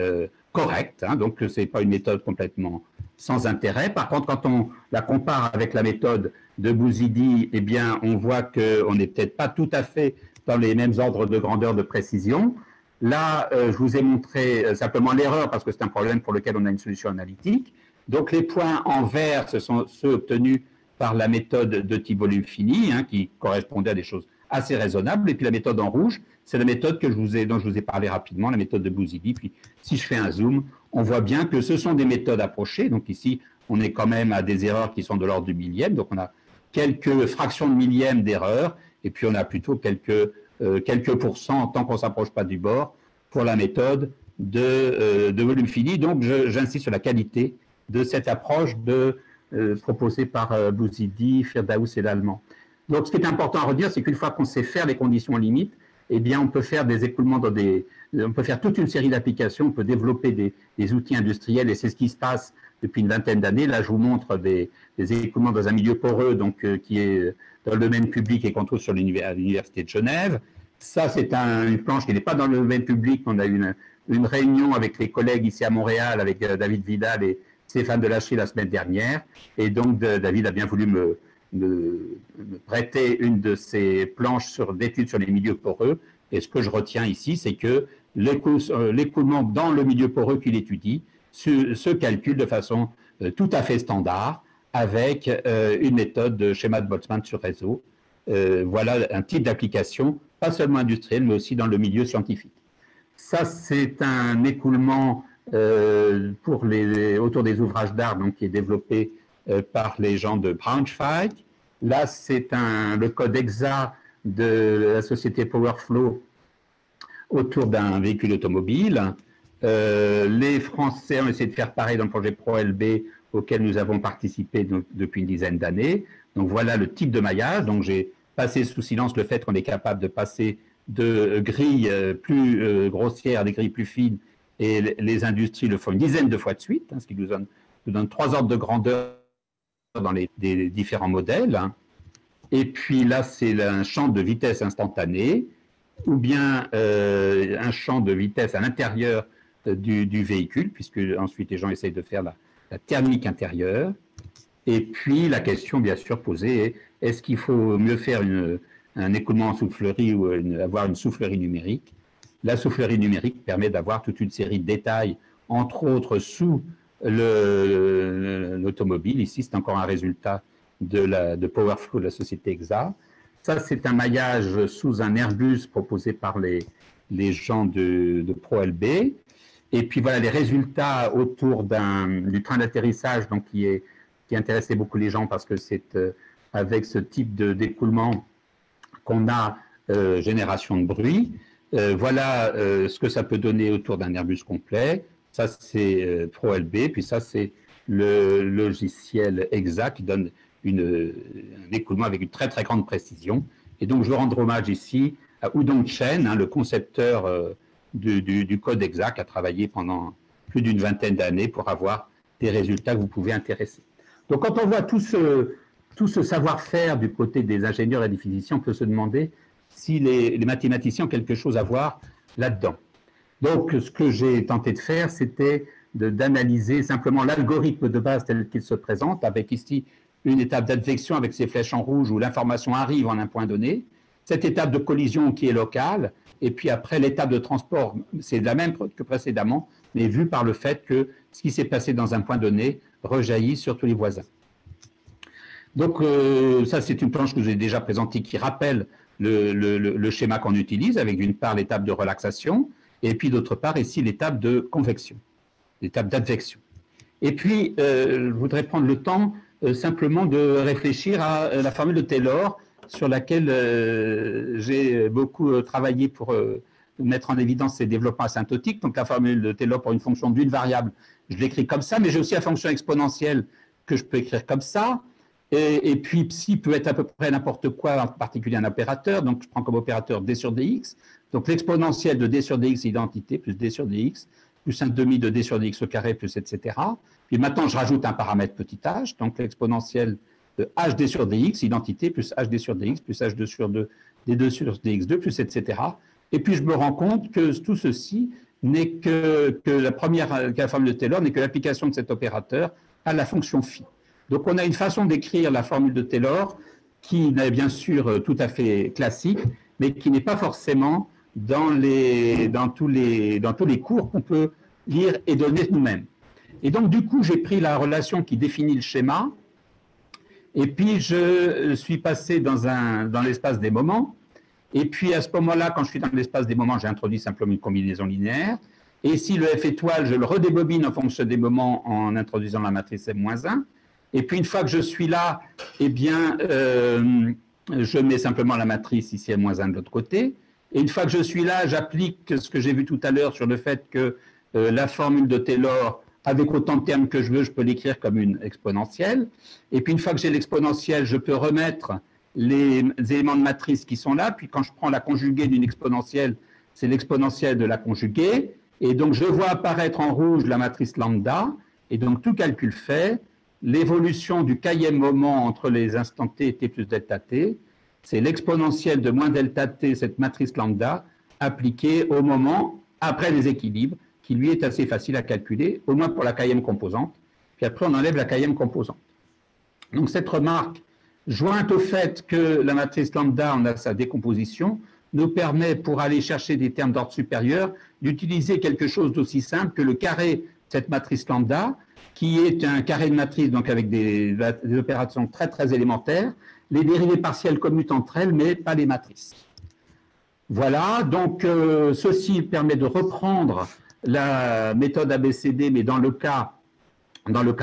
correct, hein, donc ce n'est pas une méthode complètement sans intérêt. Par contre, quand on la compare avec la méthode de Bouzidi, eh bien, on voit qu'on n'est peut-être pas tout à fait dans les mêmes ordres de grandeur de précision. Là, je vous ai montré simplement l'erreur parce que c'est un problème pour lequel on a une solution analytique. Donc, les points en vert, ce sont ceux obtenus par la méthode de type volume fini, hein, qui correspondait à des choses assez raisonnables. Et puis, la méthode en rouge, c'est la méthode dont je vous ai parlé rapidement, la méthode de Bouzidi. Puis, si je fais un zoom, on voit bien que ce sont des méthodes approchées. Donc, ici, on est quand même à des erreurs qui sont de l'ordre du millième. Donc, on a quelques fractions de millième d'erreur. Et puis, on a plutôt quelques pourcents, tant qu'on ne s'approche pas du bord, pour la méthode de volume fini. Donc, j'insiste sur la qualité de cette approche proposée par Bouzidi, Firdaus et l'Allemand. Donc, ce qui est important à redire, c'est qu'une fois qu'on sait faire les conditions limites, eh bien, on peut faire des écoulements on peut faire toute une série d'applications, on peut développer des outils industriels, et c'est ce qui se passe depuis une vingtaine d'années. Là, je vous montre des écoulements dans un milieu poreux, donc qui est dans le domaine public et qu'on trouve sur l'Université de Genève. Ça, c'est une planche qui n'est pas dans le domaine public. On a eu une réunion avec les collègues ici à Montréal, avec David Vidal et Stéphane Delachry la semaine dernière. Et donc, David a bien voulu me prêter une de ces planches d'études sur les milieux poreux. Et ce que je retiens ici, c'est que l'écoulement dans le milieu poreux qu'il étudie se calcule de façon tout à fait standard avec une méthode de schéma de Boltzmann sur réseau. Voilà un type d'application, pas seulement industriel, mais aussi dans le milieu scientifique. Ça, c'est un écoulement autour des ouvrages d'art, donc qui est développé par les gens de Braunschweig. Là, c'est le code exact de la société Powerflow autour d'un véhicule automobile. Les Français ont essayé de faire pareil dans le projet ProLB auquel nous avons participé depuis une dizaine d'années. Donc voilà le type de maillage. Donc j'ai passé sous silence le fait qu'on est capable de passer de grilles plus grossières à des grilles plus fines, et les industries le font une dizaine de fois de suite, ce qui nous donne 3 ordres de grandeur dans des différents modèles. Et puis là, c'est un champ de vitesse instantané, ou bien un champ de vitesse à l'intérieur du véhicule, puisque ensuite les gens essayent de faire la thermique intérieure. Et puis la question bien sûr posée est, est-ce qu'il faut mieux faire un écoulement en soufflerie ou avoir une soufflerie numérique? La soufflerie numérique permet d'avoir toute une série de détails, entre autres sous l'automobile. Ici, c'est encore un résultat de Powerflow de la société EXA. Ça, c'est un maillage sous un Airbus proposé par les gens de ProLB. Et puis voilà les résultats autour du train d'atterrissage, donc qui intéressait beaucoup les gens parce que c'est avec ce type d'écoulement qu'on a génération de bruit. Voilà ce que ça peut donner autour d'un Airbus complet. Ça, c'est ProLB, puis ça, c'est le logiciel EXA qui donne un écoulement avec une très, très grande précision. Et donc, je veux rendre hommage ici à Udong Chen, le concepteur du code EXA, qui a travaillé pendant plus d'une vingtaine d'années pour avoir des résultats que vous pouvez intéresser. Donc, quand on voit tout ce savoir-faire du côté des ingénieurs et des physiciens, on peut se demander si les mathématiciens ont quelque chose à voir là-dedans. Donc, ce que j'ai tenté de faire, c'était d'analyser simplement l'algorithme de base tel qu'il se présente, avec ici une étape d'advection avec ces flèches en rouge où l'information arrive en un point donné, cette étape de collision qui est locale, et puis après l'étape de transport, c'est la même que précédemment, mais vue par le fait que ce qui s'est passé dans un point donné rejaillit sur tous les voisins. Donc ça, c'est une planche que j'ai déjà présentée qui rappelle le schéma qu'on utilise, avec d'une part l'étape de relaxation, et puis d'autre part ici l'étape de convection, l'étape d'advection. Et puis, je voudrais prendre le temps simplement de réfléchir à la formule de Taylor, sur laquelle j'ai beaucoup travaillé pour mettre en évidence ces développements asymptotiques. Donc la formule de Taylor pour une fonction d'une variable, je l'écris comme ça, mais j'ai aussi la fonction exponentielle que je peux écrire comme ça. Et puis psi peut être à peu près n'importe quoi, en particulier un opérateur. Donc je prends comme opérateur d sur dx. Donc l'exponentielle de d sur dx identité plus d sur dx, plus un demi de d sur dx au carré, plus etc. Puis maintenant, je rajoute un paramètre petit h, donc l'exponentielle de hd sur dx, identité, plus hd sur dx, plus h2 sur 2, d2 sur dx2, plus etc. Et puis, je me rends compte que tout ceci n'est que la formule de Taylor n'est que l'application de cet opérateur à la fonction phi. Donc, on a une façon d'écrire la formule de Taylor qui est bien sûr tout à fait classique, mais qui n'est pas forcément dans tous les cours qu'on peut lire et donner nous-mêmes. Et donc, du coup, j'ai pris la relation qui définit le schéma, et puis je suis passé dans l'espace des moments, et puis à ce moment-là, quand je suis dans l'espace des moments, j'ai introduit simplement une combinaison linéaire, et si le F étoile, je le redébobine en fonction des moments en introduisant la matrice M-1, et puis une fois que je suis là, eh bien, je mets simplement la matrice ici M-1 de l'autre côté, et une fois que je suis là, j'applique ce que j'ai vu tout à l'heure sur le fait que la formule de Taylor, avec autant de termes que je veux, je peux l'écrire comme une exponentielle. Et puis, une fois que j'ai l'exponentielle, je peux remettre les éléments de matrice qui sont là, puis quand je prends la conjuguée d'une exponentielle, c'est l'exponentielle de la conjuguée, et donc je vois apparaître en rouge la matrice lambda, et donc tout calcul fait, l'évolution du kème moment entre les instants t plus delta t, c'est l'exponentielle de moins delta t, cette matrice lambda, appliquée au moment après les équilibres, qui lui est assez facile à calculer, au moins pour la kème composante, puis après on enlève la kème composante. Donc cette remarque, jointe au fait que la matrice lambda, on a sa décomposition, nous permet, pour aller chercher des termes d'ordre supérieur, d'utiliser quelque chose d'aussi simple que le carré de cette matrice lambda, qui est un carré de matrice, donc avec des opérations très très élémentaires. Les dérivées partielles commutent entre elles, mais pas les matrices. Voilà, donc ceci permet de reprendre la méthode ABCD, mais dans le cas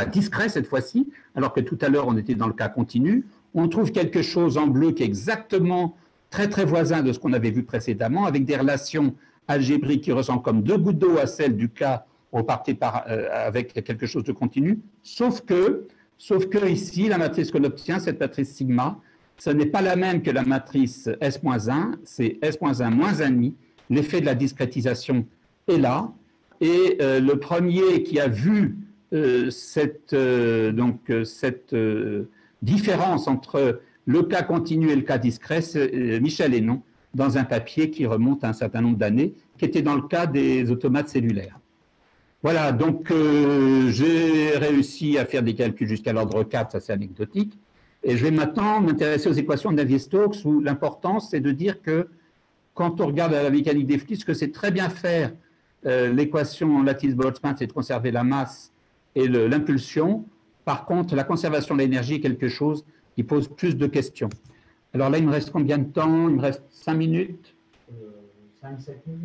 discret cette fois-ci, alors que tout à l'heure on était dans le cas continu. On trouve quelque chose en bleu qui est exactement très très voisin de ce qu'on avait vu précédemment, avec des relations algébriques qui ressemblent comme deux gouttes d'eau à celles du cas reparti avec quelque chose de continu, sauf que ici, la matrice qu'on obtient, cette matrice sigma, ce n'est pas la même que la matrice S-1, c'est S-1 moins 1,5. L'effet de la discrétisation est là. Et le premier qui a vu cette différence entre le cas continu et le cas discret, c'est Michel Hénon, dans un papier qui remonte à un certain nombre d'années, qui était dans le cas des automates cellulaires. Voilà, donc j'ai réussi à faire des calculs jusqu'à l'ordre 4, ça c'est anecdotique. Et je vais maintenant m'intéresser aux équations de Navier-Stokes, où l'important c'est de dire que quand on regarde la mécanique des fluides, ce que c'est très bien faire l'équation Lattice-Boltzmann, c'est de conserver la masse et l'impulsion. Par contre, la conservation de l'énergie est quelque chose qui pose plus de questions. Alors là, il me reste combien de temps? Il me reste 5 minutes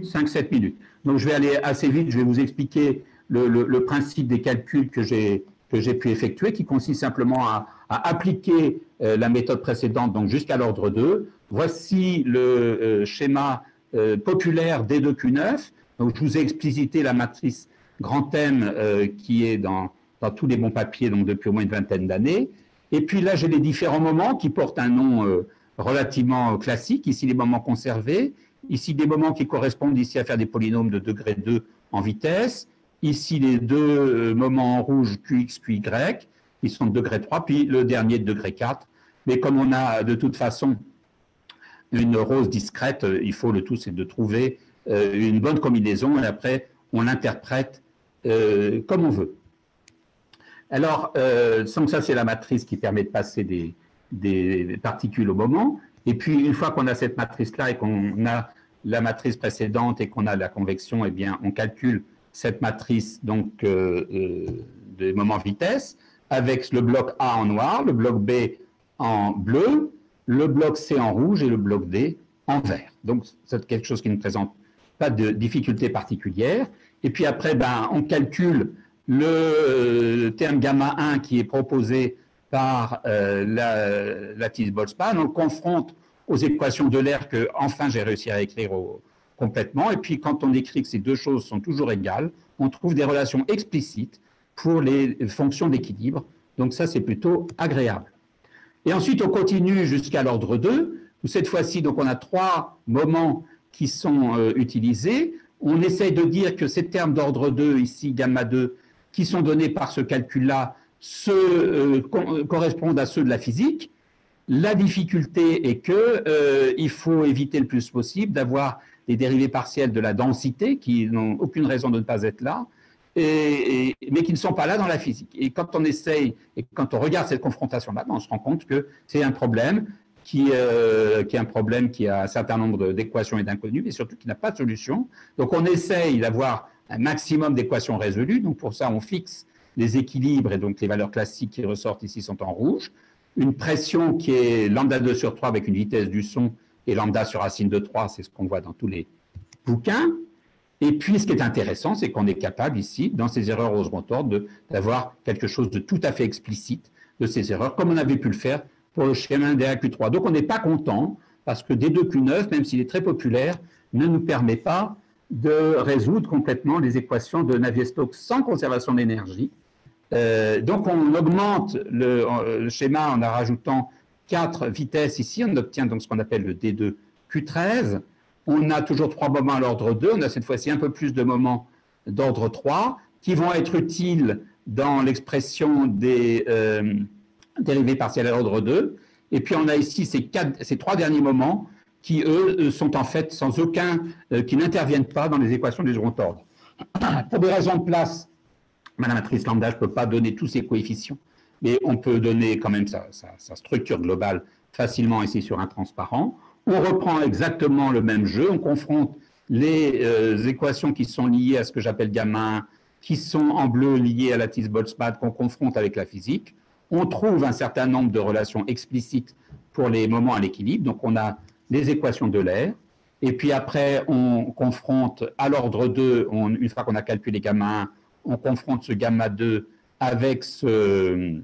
5-7 minutes. Donc je vais aller assez vite, je vais vous expliquer le principe des calculs que j'ai pu effectuer, qui consiste simplement à appliquer la méthode précédente, donc jusqu'à l'ordre 2. Voici le schéma populaire D2Q9. Donc je vous ai explicité la matrice grand M qui est dans tous les bons papiers donc depuis au moins une vingtaine d'années. Et puis là, j'ai les différents moments qui portent un nom relativement classique. Ici, les moments conservés. Ici, des moments qui correspondent ici à faire des polynômes de degré 2 en vitesse. Ici, les deux moments en rouge, QX, QY, qui sont de degré 3, puis le dernier de degré 4. Mais comme on a de toute façon une rose discrète, il faut le tout, c'est de trouver une bonne combinaison et après, on l'interprète comme on veut. Alors, donc ça, c'est la matrice qui permet de passer des particules au moment. Et puis, une fois qu'on a cette matrice-là et qu'on a la matrice précédente et qu'on a la convection, eh bien, on calcule cette matrice donc, des moments vitesse avec le bloc A en noir, le bloc B en bleu, le bloc C en rouge et le bloc D en vert. Donc, c'est quelque chose qui ne présente pas de difficulté particulière. Et puis après, on calcule le terme gamma 1 qui est proposé par la Lattice-Boltzmann, on le confronte aux équations de l'air que enfin j'ai réussi à écrire complètement. Et puis quand on écrit que ces deux choses sont toujours égales, on trouve des relations explicites pour les fonctions d'équilibre. Donc ça, c'est plutôt agréable. Et ensuite, on continue jusqu'à l'ordre 2, où cette fois-ci, donc on a 3 moments qui sont utilisés. On essaye de dire que ces termes d'ordre 2, ici, gamma 2, qui sont donnés par ce calcul-là, correspondent à ceux de la physique. La difficulté est qu'il faut éviter le plus possible d'avoir des dérivées partielles de la densité qui n'ont aucune raison de ne pas être là, mais qui ne sont pas là dans la physique. Et quand on essaye, et quand on regarde cette confrontation-là, on se rend compte que c'est un problème qui a un certain nombre d'équations et d'inconnues, mais surtout qui n'a pas de solution. Donc on essaye d'avoir un maximum d'équations résolues. Donc pour ça, on fixe les équilibres et donc les valeurs classiques qui ressortent ici sont en rouge. Une pression qui est lambda 2 sur 3 avec une vitesse du son et lambda sur racine de 3, c'est ce qu'on voit dans tous les bouquins. Et puis ce qui est intéressant, c'est qu'on est capable ici, dans ces erreurs Rose-Montord, d'avoir quelque chose de tout à fait explicite de ces erreurs, comme on avait pu le faire pour le schéma DAQ3. Donc on n'est pas content, parce que D2Q9, même s'il est très populaire, ne nous permet pas de résoudre complètement les équations de Navier-Stokes sans conservation d'énergie. Donc on augmente le schéma en rajoutant 4 vitesses ici, on obtient donc ce qu'on appelle le D2Q13. On a toujours 3 moments à l'ordre 2, on a cette fois-ci un peu plus de moments d'ordre 3 qui vont être utiles dans l'expression des dérivées partielles à l'ordre 2. Et puis on a ici ces 3 derniers moments qui, eux, sont en fait sans aucun, qui n'interviennent pas dans les équations du second ordre. Pour des raisons de place, la matrice lambda, je ne peux pas donner tous ces coefficients, mais on peut donner quand même sa structure globale facilement ici sur un transparent. On reprend exactement le même jeu, on confronte les équations qui sont liées à ce que j'appelle gamma 1, qui sont en bleu liées à la Lattice-Boltzmann, qu'on confronte avec la physique. On trouve un certain nombre de relations explicites pour les moments à l'équilibre. Donc, on a les équations d'Euler. Et puis après, on confronte à l'ordre 2, une fois qu'on a calculé gamma 1, on confronte ce gamma 2 avec ces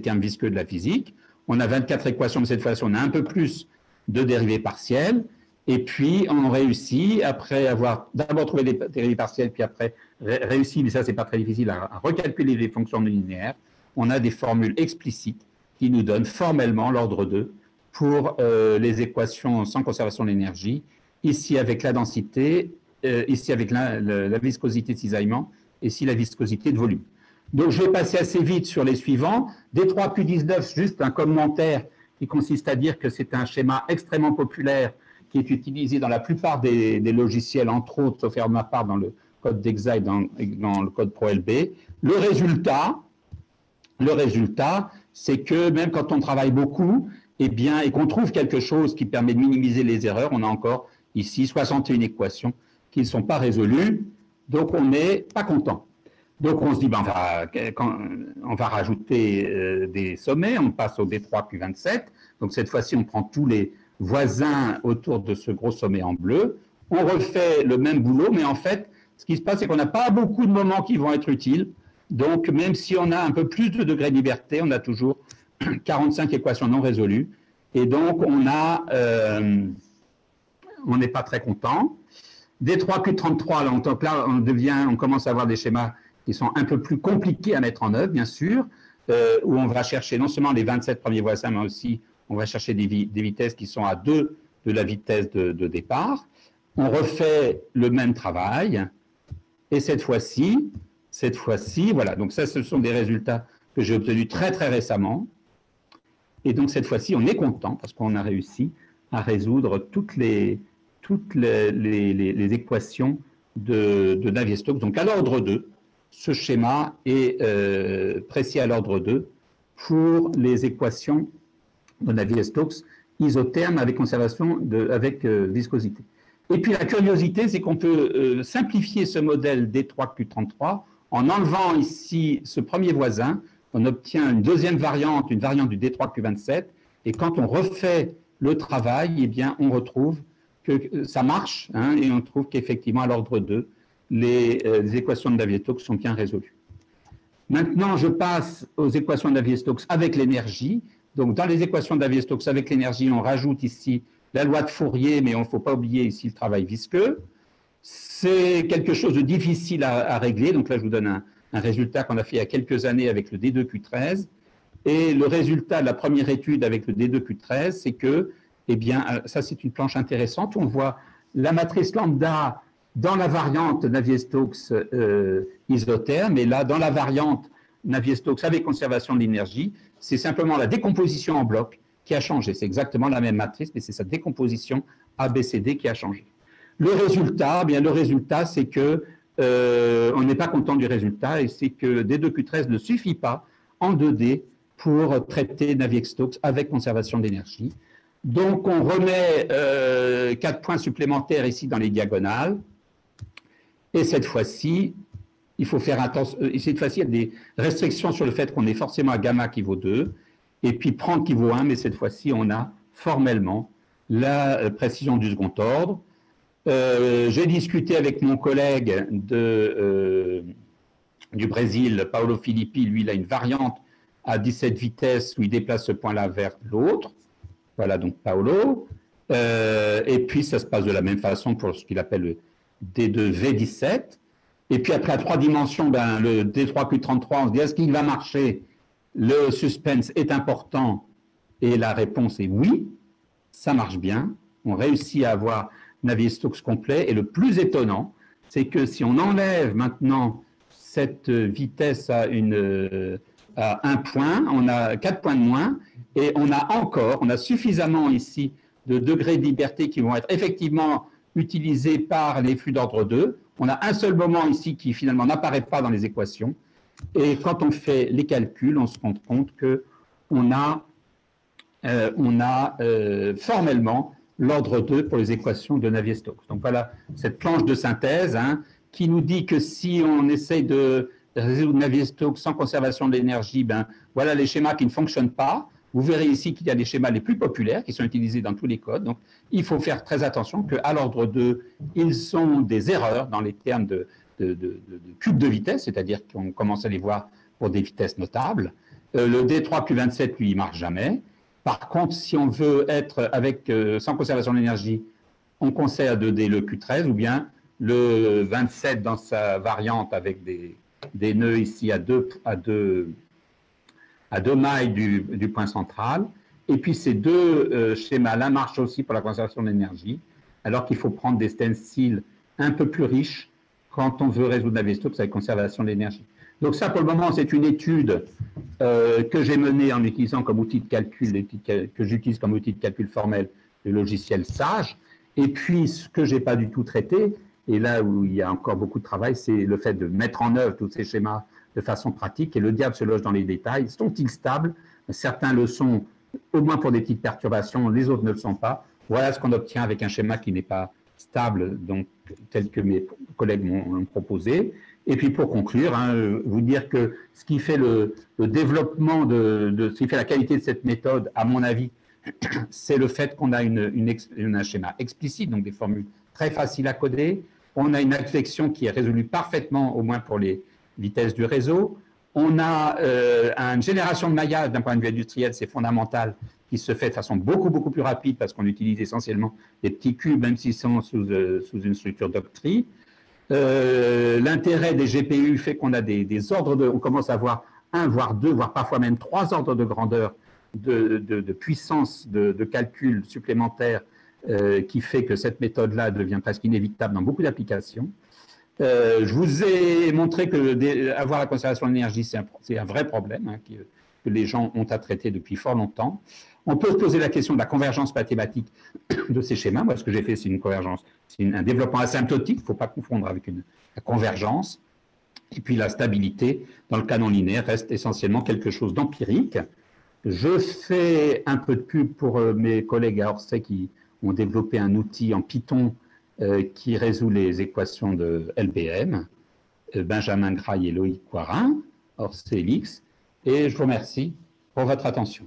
termes visqueux de la physique. On a 24 équations, mais cette fois-ci, on a un peu plus de dérivées partielles. Et puis, on réussit, après avoir d'abord trouvé des dérivées partielles, puis après réussi, mais ça, c'est pas très difficile, à recalculer les fonctions non linéaires, on a des formules explicites qui nous donnent formellement l'ordre 2 pour les équations sans conservation de l'énergie, ici avec la densité, ici avec la viscosité de cisaillement, et ici la viscosité de volume. Donc, je vais passer assez vite sur les suivants. D3Q19, juste un commentaire qui consiste à dire que c'est un schéma extrêmement populaire qui est utilisé dans la plupart des logiciels, entre autres, sauf faire ma part dans le code d'Exa et dans le code ProLB. Le résultat, c'est que même quand on travaille beaucoup, eh bien, et qu'on trouve quelque chose qui permet de minimiser les erreurs, on a encore ici 61 équations qui ne sont pas résolues, donc on n'est pas content. Donc on se dit, ben, on va rajouter des sommets, on passe au D3Q27, donc cette fois-ci on prend tous les voisins autour de ce gros sommet en bleu, on refait le même boulot, mais en fait, ce qui se passe, c'est qu'on n'a pas beaucoup de moments qui vont être utiles, donc même si on a un peu plus de degrés de liberté, on a toujours 45 équations non résolues, et donc on n'est pas très content. D3Q33, donc là on commence à avoir des schémas qui sont un peu plus compliqués à mettre en œuvre, bien sûr, où on va chercher non seulement les 27 premiers voisins, mais aussi on va chercher des vitesses qui sont à 2 de la vitesse de départ. On refait le même travail, et cette fois-ci, voilà, donc ça, ce sont des résultats que j'ai obtenus très très récemment, et donc cette fois-ci, on est content, parce qu'on a réussi à résoudre toutes les équations de Navier-Stokes. Donc à l'ordre 2, ce schéma est précis à l'ordre 2 pour les équations de Navier-Stokes isothermes avec conservation avec viscosité. Et puis la curiosité, c'est qu'on peut simplifier ce modèle D3Q33 en enlevant ici ce premier voisin. On obtient une deuxième variante, une variante du D3Q27, et quand on refait le travail, eh bien, on retrouve que ça marche, hein, et on trouve qu'effectivement, à l'ordre 2, les équations de Navier-Stokes sont bien résolues. Maintenant, je passe aux équations de Navier-Stokes avec l'énergie. Donc, dans les équations de Navier-Stokes avec l'énergie, on rajoute ici la loi de Fourier, mais il ne faut pas oublier ici le travail visqueux. C'est quelque chose de difficile à régler. Donc là, je vous donne un résultat qu'on a fait il y a quelques années avec le D2Q13. Et le résultat de la première étude avec le D2Q13, c'est que, eh bien, ça c'est une planche intéressante. On voit la matrice lambda dans la variante Navier-Stokes isotherme, et là, dans la variante Navier-Stokes avec conservation de l'énergie, c'est simplement la décomposition en bloc qui a changé. C'est exactement la même matrice, mais c'est sa décomposition ABCD qui a changé. Le résultat, eh bien, le résultat, c'est que on n'est pas content du résultat, et c'est que D2Q13 ne suffit pas en 2D pour traiter Navier-Stokes avec conservation d'énergie. Donc, on remet 4 points supplémentaires ici dans les diagonales. Et cette fois-ci, il faut faire attention. Cette fois-ci, il y a des restrictions sur le fait qu'on est forcément à gamma qui vaut 2, et puis prendre qui vaut 1, mais cette fois-ci, on a formellement la précision du second ordre. J'ai discuté avec mon collègue du Brésil, Paolo Filippi. Lui, il a une variante à 17 vitesses où il déplace ce point-là vers l'autre. Voilà donc Paolo. Et puis, ça se passe de la même façon pour ce qu'il appelle le D2V17. Et puis, après, à 3 dimensions, ben, le D3Q33, on se dit, est-ce qu'il va marcher? Le suspense est important. Et la réponse est oui, ça marche bien. On réussit à avoir Navier-Stokes complet. Et le plus étonnant, c'est que si on enlève maintenant cette vitesse à un point, on a 4 points de moins, et on a suffisamment ici de degrés de liberté qui vont être effectivement utilisés par les flux d'ordre 2. On a un seul moment ici qui finalement n'apparaît pas dans les équations. Et quand on fait les calculs, on se rend compte qu'on a, formellement l'ordre 2 pour les équations de Navier-Stokes. Donc voilà cette planche de synthèse qui nous dit que si on essaye de résoudre Navier-Stokes sans conservation de l'énergie, voilà les schémas qui ne fonctionnent pas. Vous verrez ici qu'il y a des schémas les plus populaires qui sont utilisés dans tous les codes. Donc il faut faire très attention qu'à l'ordre 2, ils sont des erreurs dans les termes de cubes de vitesse, c'est-à-dire qu'on commence à les voir pour des vitesses notables. Le D3Q27, lui, il ne marche jamais. Par contre, si on veut être sans conservation de l'énergie, on conserve 2D le Q13 ou bien le 27 dans sa variante avec des nœuds ici à deux mailles du point central. Et puis ces deux schémas-là marchent aussi pour la conservation de l'énergie, alors qu'il faut prendre des stencils un peu plus riches quand on veut résoudre Navier-Stokes avec conservation de l'énergie. Donc ça, pour le moment, c'est une étude que j'ai menée en utilisant comme outil de calcul, que j'utilise comme outil de calcul formel, le logiciel SAGE. Et puis, ce que je n'ai pas du tout traité, et là où il y a encore beaucoup de travail, c'est le fait de mettre en œuvre tous ces schémas de façon pratique. Et le diable se loge dans les détails. Sont-ils stables? Certains le sont, au moins pour des petites perturbations, les autres ne le sont pas. Voilà ce qu'on obtient avec un schéma qui n'est pas stable, donc tel que mes collègues m'ont proposé. Et puis pour conclure, vous dire que ce qui fait le développement ce qui fait la qualité de cette méthode, à mon avis, c'est le fait qu'on a un schéma explicite, donc des formules très faciles à coder. On a une affection qui est résolue parfaitement, au moins pour les vitesses du réseau. On a une génération de maillage d'un point de vue industriel, c'est fondamental, qui se fait de façon beaucoup, beaucoup plus rapide parce qu'on utilise essentiellement des petits cubes, même s'ils sont sous une structure d'octrine. L'intérêt des GPU fait qu'on a des ordres on commence à avoir 1, voire 2, voire parfois même 3 ordres de grandeur de puissance de calcul supplémentaire qui fait que cette méthode-là devient presque inévitable dans beaucoup d'applications. Je vous ai montré que avoir la conservation de l'énergie, c'est un vrai problème que les gens ont à traiter depuis fort longtemps. On peut se poser la question de la convergence mathématique de ces schémas. Moi, ce que j'ai fait, c'est une convergence, c'est un développement asymptotique, il ne faut pas confondre avec la convergence. Et puis la stabilité, dans le canon linéaire, reste essentiellement quelque chose d'empirique. Je fais un peu de pub pour mes collègues à Orsay qui ont développé un outil en Python qui résout les équations de LBM, Benjamin Graille et Loïc Coirin, Orsay LX, et je vous remercie pour votre attention.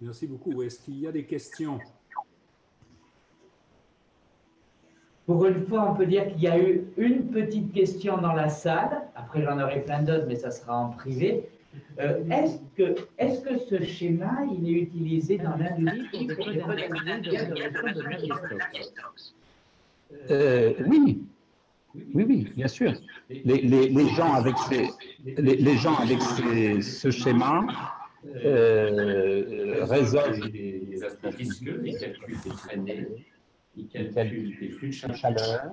Merci beaucoup. Est-ce qu'il y a des questions? Pour une fois, on peut dire qu'il y a eu une petite question dans la salle. Après, j'en aurai plein d'autres, mais ça sera en privé. Est-ce que ce schéma, il est utilisé dans l'industrie pour les codes industriels de réseau de Navier-Stokes? Oui, bien sûr. Les gens avec ce schéma résolvent des aspects visqueux, les calculs des traînées, ils calculent des flux de chaleur.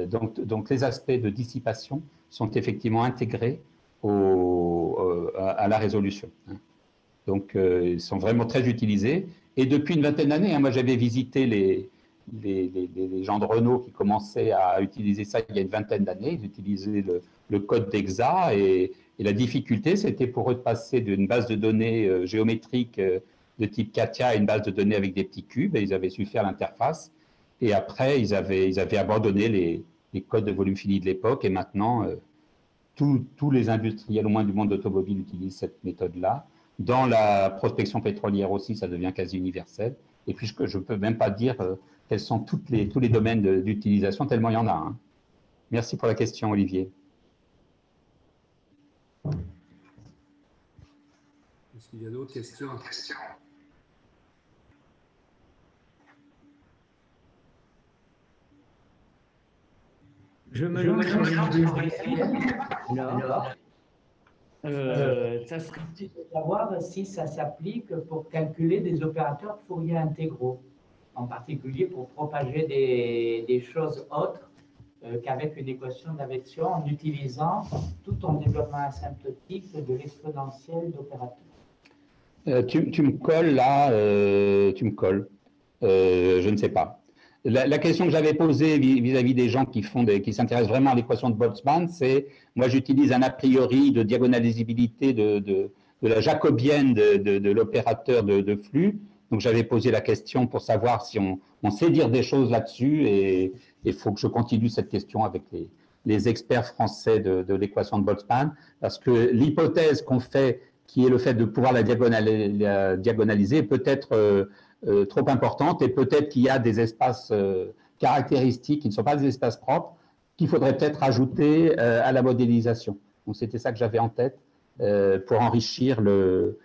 Donc les aspects de dissipation sont effectivement intégrés à la résolution. Donc ils sont vraiment très utilisés. Et depuis une vingtaine d'années, moi j'avais visité les gens de Renault qui commençaient à utiliser ça il y a une vingtaine d'années. Ils utilisaient le code d'Exa et la difficulté, c'était pour eux de passer d'une base de données géométrique de type CATIA à une base de données avec des petits cubes, et ils avaient su faire l'interface. Et après, ils avaient abandonné les codes de volume fini de l'époque, et maintenant, tous les industriels, au moins du monde automobile, utilisent cette méthode-là. Dans la prospection pétrolière aussi, ça devient quasi universel. Et puis, je ne peux même pas dire quels sont tous les domaines d'utilisation, tellement il y en a. Merci pour la question, Olivier. Est-ce qu'il y a d'autres questions? Je me lance sur une idée. Alors, ça serait de savoir si ça s'applique pour calculer des opérateurs de Fourier intégraux, en particulier pour propager des choses autres qu'avec une équation d'inversion en utilisant tout en développement asymptotique de l'exponentielle d'opérateurs. Tu me colles là, tu me colles. Je ne sais pas. La question que j'avais posée vis-à-vis des gens qui s'intéressent vraiment à l'équation de Boltzmann, c'est, moi j'utilise un a priori de diagonalisabilité de la jacobienne de l'opérateur de flux. Donc j'avais posé la question pour savoir si on sait dire des choses là-dessus, et il faut que je continue cette question avec les experts français de l'équation de Boltzmann, parce que l'hypothèse qu'on fait, qui est le fait de pouvoir la diagonaliser, peut être trop importante, et peut-être qu'il y a des espaces caractéristiques qui ne sont pas des espaces propres qu'il faudrait peut-être ajouter à la modélisation. Donc c'était ça que j'avais en tête pour enrichir le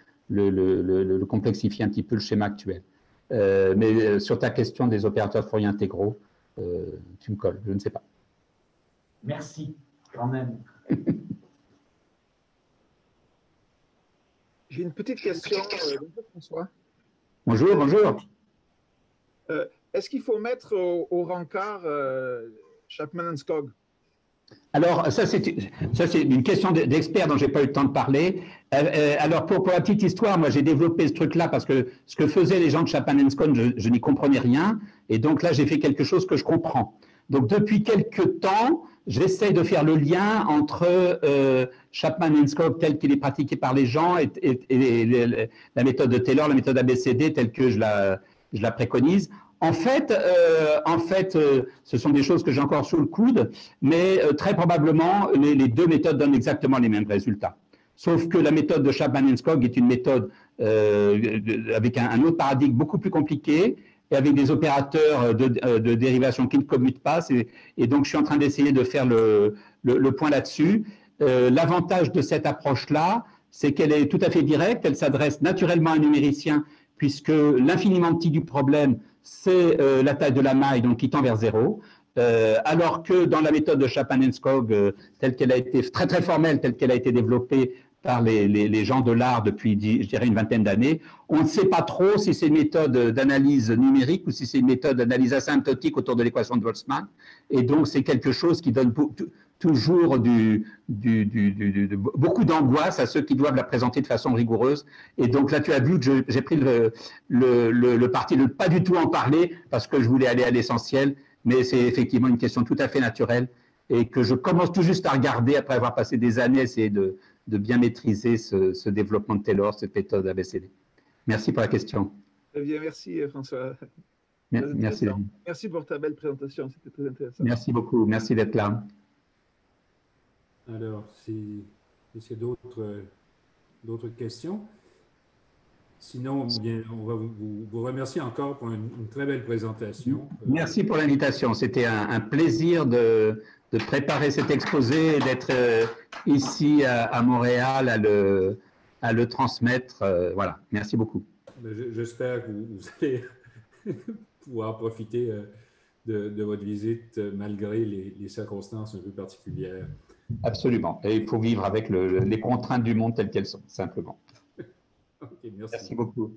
complexifier un petit peu le schéma actuel. Mais sur ta question des opérateurs de Fourier intégraux, tu me colles, je ne sais pas. Merci, quand même. J'ai une petite question. Bonjour François. Bonjour, bonjour. Est-ce qu'il faut mettre au rencard Chapman-Enskog? Alors, ça, c'est une question d'expert dont je n'ai pas eu le temps de parler. Alors, pour la petite histoire, moi, j'ai développé ce truc-là parce que ce que faisaient les gens de Chapman-Enskog, je n'y comprenais rien. Et donc là, j'ai fait quelque chose que je comprends. Donc, depuis quelques temps, j'essaie de faire le lien entre Chapman-Enskog tel qu'il est pratiqué par les gens et la méthode de Taylor, la méthode ABCD telle que je la préconise. En fait, ce sont des choses que j'ai encore sous le coude, mais très probablement, les deux méthodes donnent exactement les mêmes résultats. Sauf que la méthode de Chapman-Enskog est une méthode avec un autre paradigme beaucoup plus compliqué, et avec des opérateurs de dérivation qui ne commutent pas. Et donc, je suis en train d'essayer de faire le point là-dessus. L'avantage de cette approche-là, c'est qu'elle est tout à fait directe, elle s'adresse naturellement à un numéricien, puisque l'infiniment petit du problème, c'est la taille de la maille, donc qui tend vers 0. Alors que dans la méthode de Chapman-Enskog, telle qu'elle a été très très formelle, telle qu'elle a été développée par les gens de l'art depuis, je dirais, une vingtaine d'années, on ne sait pas trop si c'est une méthode d'analyse numérique ou si c'est une méthode d'analyse asymptotique autour de l'équation de Boltzmann. Et donc, c'est quelque chose qui donne toujours beaucoup d'angoisse à ceux qui doivent la présenter de façon rigoureuse. Et donc là, tu as vu que j'ai pris le parti de ne pas du tout en parler parce que je voulais aller à l'essentiel, mais c'est effectivement une question tout à fait naturelle et que je commence tout juste à regarder après avoir passé des années à essayer de bien maîtriser ce développement de Taylor, cette méthode ABCD. Merci pour la question. Très bien, merci François. Merci. Merci pour ta belle présentation, c'était très intéressant. Merci beaucoup, merci d'être là. Alors, est-ce qu'il y a d'autres questions? Sinon, bien, on va vous remercier encore pour une très belle présentation. Merci pour l'invitation. C'était un plaisir de préparer cet exposé et d'être ici à Montréal à le transmettre. Voilà, merci beaucoup. J'espère que vous allez pouvoir profiter de votre visite malgré les circonstances un peu particulières. Absolument. Et il faut vivre avec les contraintes du monde telles qu'elles sont, simplement. Okay, merci beaucoup.